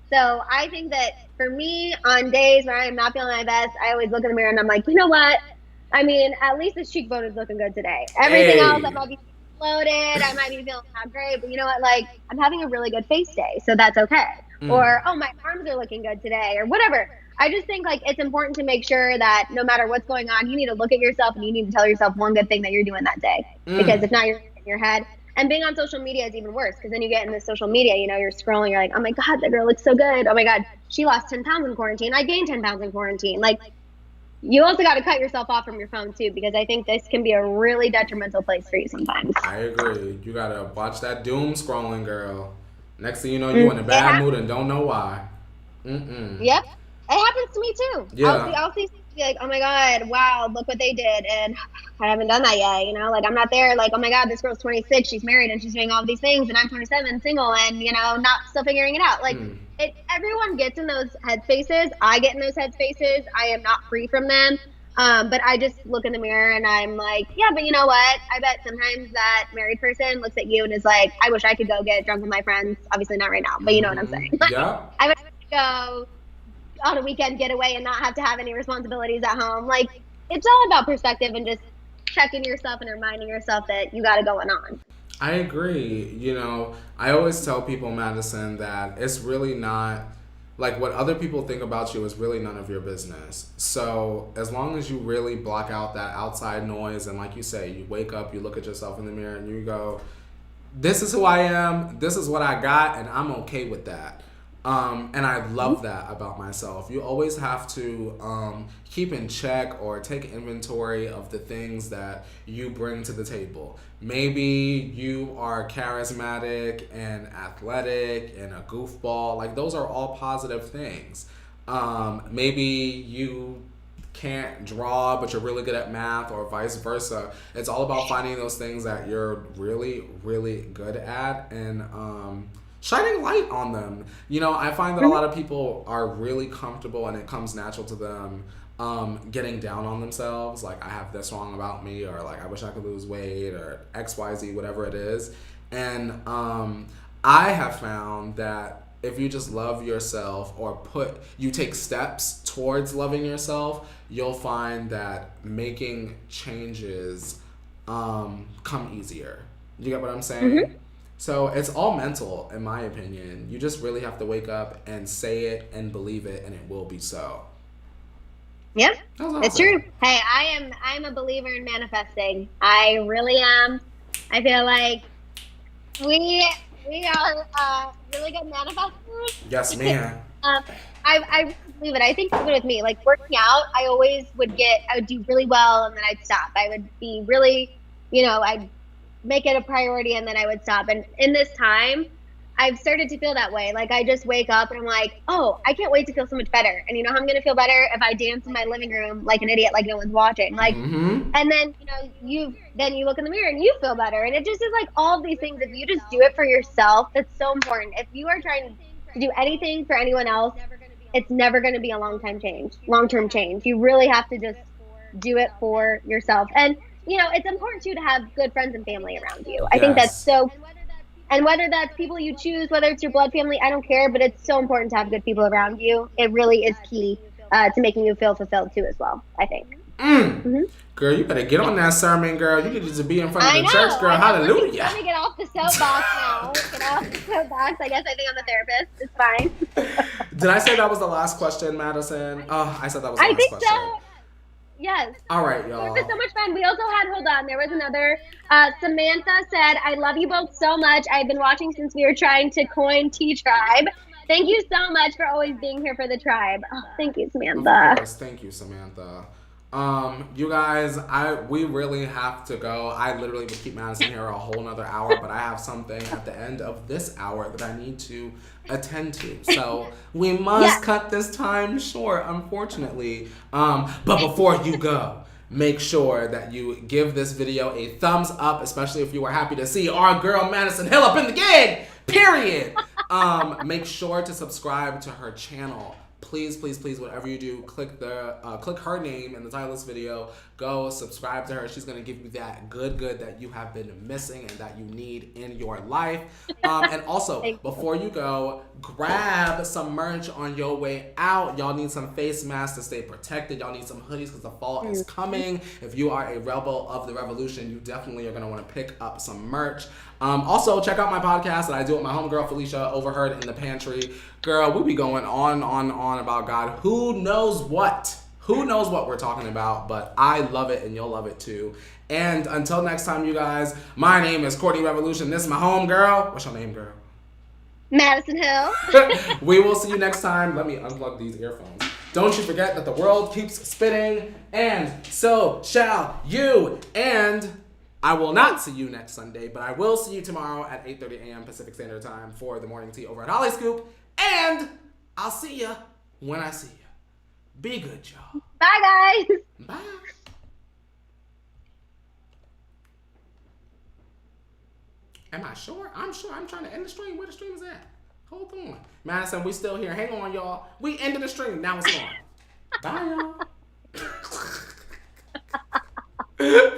So I think that for me, on days where I am not feeling my best, I always look in the mirror and I'm like, you know what? I mean, at least this cheekbone is looking good today. Everything else, I might be bloated, I might be feeling not great, but you know what? Like, I'm having a really good face day, so that's okay. Or, oh, my arms are looking good today, or whatever. I just think like it's important to make sure that no matter what's going on, you need to look at yourself and you need to tell yourself one good thing that you're doing that day. Because if not, you're in your head. And being on social media is even worse, because then you get in this social media, you know, you're scrolling, you're like, oh my God, that girl looks so good. Oh my God, she lost 10 pounds in quarantine. I gained 10 pounds in quarantine. Like, you also got to cut yourself off from your phone too, because I think this can be a really detrimental place for you sometimes. I agree. You got to watch that doom scrolling, girl. Next thing you know, you're in a bad mood and don't know why. Yep. It happens to me too. Yeah. I'll see like, oh my God, wow, look what they did. And I haven't done that yet, you know, like I'm not there. Like, oh my God, this girl's 26, she's married and she's doing all these things. And I'm 27, single and, you know, not still figuring it out. Like everyone gets in those headspaces. I get in those headspaces. I am not free from them. But I just look in the mirror and I'm like, yeah, but you know what? I bet sometimes that married person looks at you and is like, I wish I could go get drunk with my friends. Obviously not right now, but you know what I'm saying? Like, yeah. I wish I could go on a weekend getaway and not have to have any responsibilities at home. Like, it's all about perspective and just checking yourself and reminding yourself that you got it going on. I agree. You know, I always tell people, Maddison, that it's really not Like, what other people think about you is really none of your business. So as long as you really block out that outside noise, and like you say, you wake up, you look at yourself in the mirror and you go, this is who I am, this is what I got, and I'm okay with that. And I love that about myself. You always have to keep in check or take inventory of the things that you bring to the table. Maybe you are charismatic and athletic and a goofball. Like, those are all positive things. Maybe you can't draw, but you're really good at math, or vice versa. It's all about finding those things that you're really, really good at, and shining light on them. You know, I find that a lot of people are really comfortable, and it comes natural to them getting down on themselves. Like, I have this wrong about me, or like, I wish I could lose weight, or XYZ, whatever it is. And I have found that if you just love yourself, or you take steps towards loving yourself, you'll find that making changes come easier. You get what I'm saying? Mm-hmm. So it's all mental, in my opinion. You just really have to wake up and say it and believe it, and it will be so. Yep, awesome. It's true. Hey, I'm a believer in manifesting. I really am. I feel like we are really good manifestors. Yes, ma'am. I believe it. I think even with me, like working out, I would do really well, and then I'd stop. I would be really, I'd make it a priority, and then I would stop. And in this time, I've started to feel that way. Like, I just wake up and I'm like, oh, I can't wait to feel so much better. And you know how I'm going to feel better? If I dance in my living room like an idiot, like no one's watching. Like, and then, you look in the mirror and you feel better. And it just is like all of these things. If you just do it for yourself, that's so important. If you are trying to do anything for anyone else, it's never going to be a long-term change. You really have to just do it for yourself. And, it's important too to have good friends and family around you. I think that's so. And whether that's people you choose, whether it's your blood family, I don't care, but it's so important to have good people around you. It really is key to making you feel fulfilled too as well, I think. Mm-hmm. Girl, you better get on that sermon, girl. You need to be in front of the church, girl. Hallelujah. Let me get off the soapbox now. Get off the soapbox. I think I'm a therapist. It's fine. Did I say that was the last question, Maddison? Oh, I said that was the last question. I think so. Yes. All right, y'all. It was so much fun. We also had, there was another. Samantha said, I love you both so much. I've been watching since we were trying to coin T-Tribe. Thank you so much for always being here for the tribe. Oh, thank you, Samantha. Of course. Thank you, Samantha. You guys, we really have to go. I literally would keep Maddison here a whole nother hour, but I have something at the end of this hour that I need to attend to. So we must cut this time short, unfortunately. But before you go, make sure that you give this video a thumbs up, especially if you were happy to see our girl Maddison Hill up in the gig, period. Make sure to subscribe to her channel. Please, please, please, whatever you do, click her name in the title of this video. Go subscribe to her. She's going to give you that good that you have been missing and that you need in your life. And also, before you go, grab some merch on your way out. Y'all need some face masks to stay protected. Y'all need some hoodies because the fall is coming. If you are a rebel of the revolution, you definitely are going to want to pick up some merch. Also, check out my podcast that I do with my homegirl Felicia, Overheard in the Pantry. Girl, we be going on about God. Who knows what? Who knows what we're talking about, but I love it and you'll love it too. And until next time, you guys, my name is Courtney Revolution. This is my homegirl. What's your name, girl? Maddison Hill. We will see you next time. Let me unplug these earphones. Don't you forget that the world keeps spinning, and so shall you. And I will not see you next Sunday, but I will see you tomorrow at 8:30 a.m. Pacific Standard Time for the morning tea over at Holly Scoop. And I'll see ya when I see ya. Be good, y'all. Bye, guys. Bye. Am I sure? I'm sure. I'm trying to end the stream. Where the stream is at? Hold on. Maddison, we still here. Hang on, y'all. We ended the stream. Now it's on. Bye, y'all.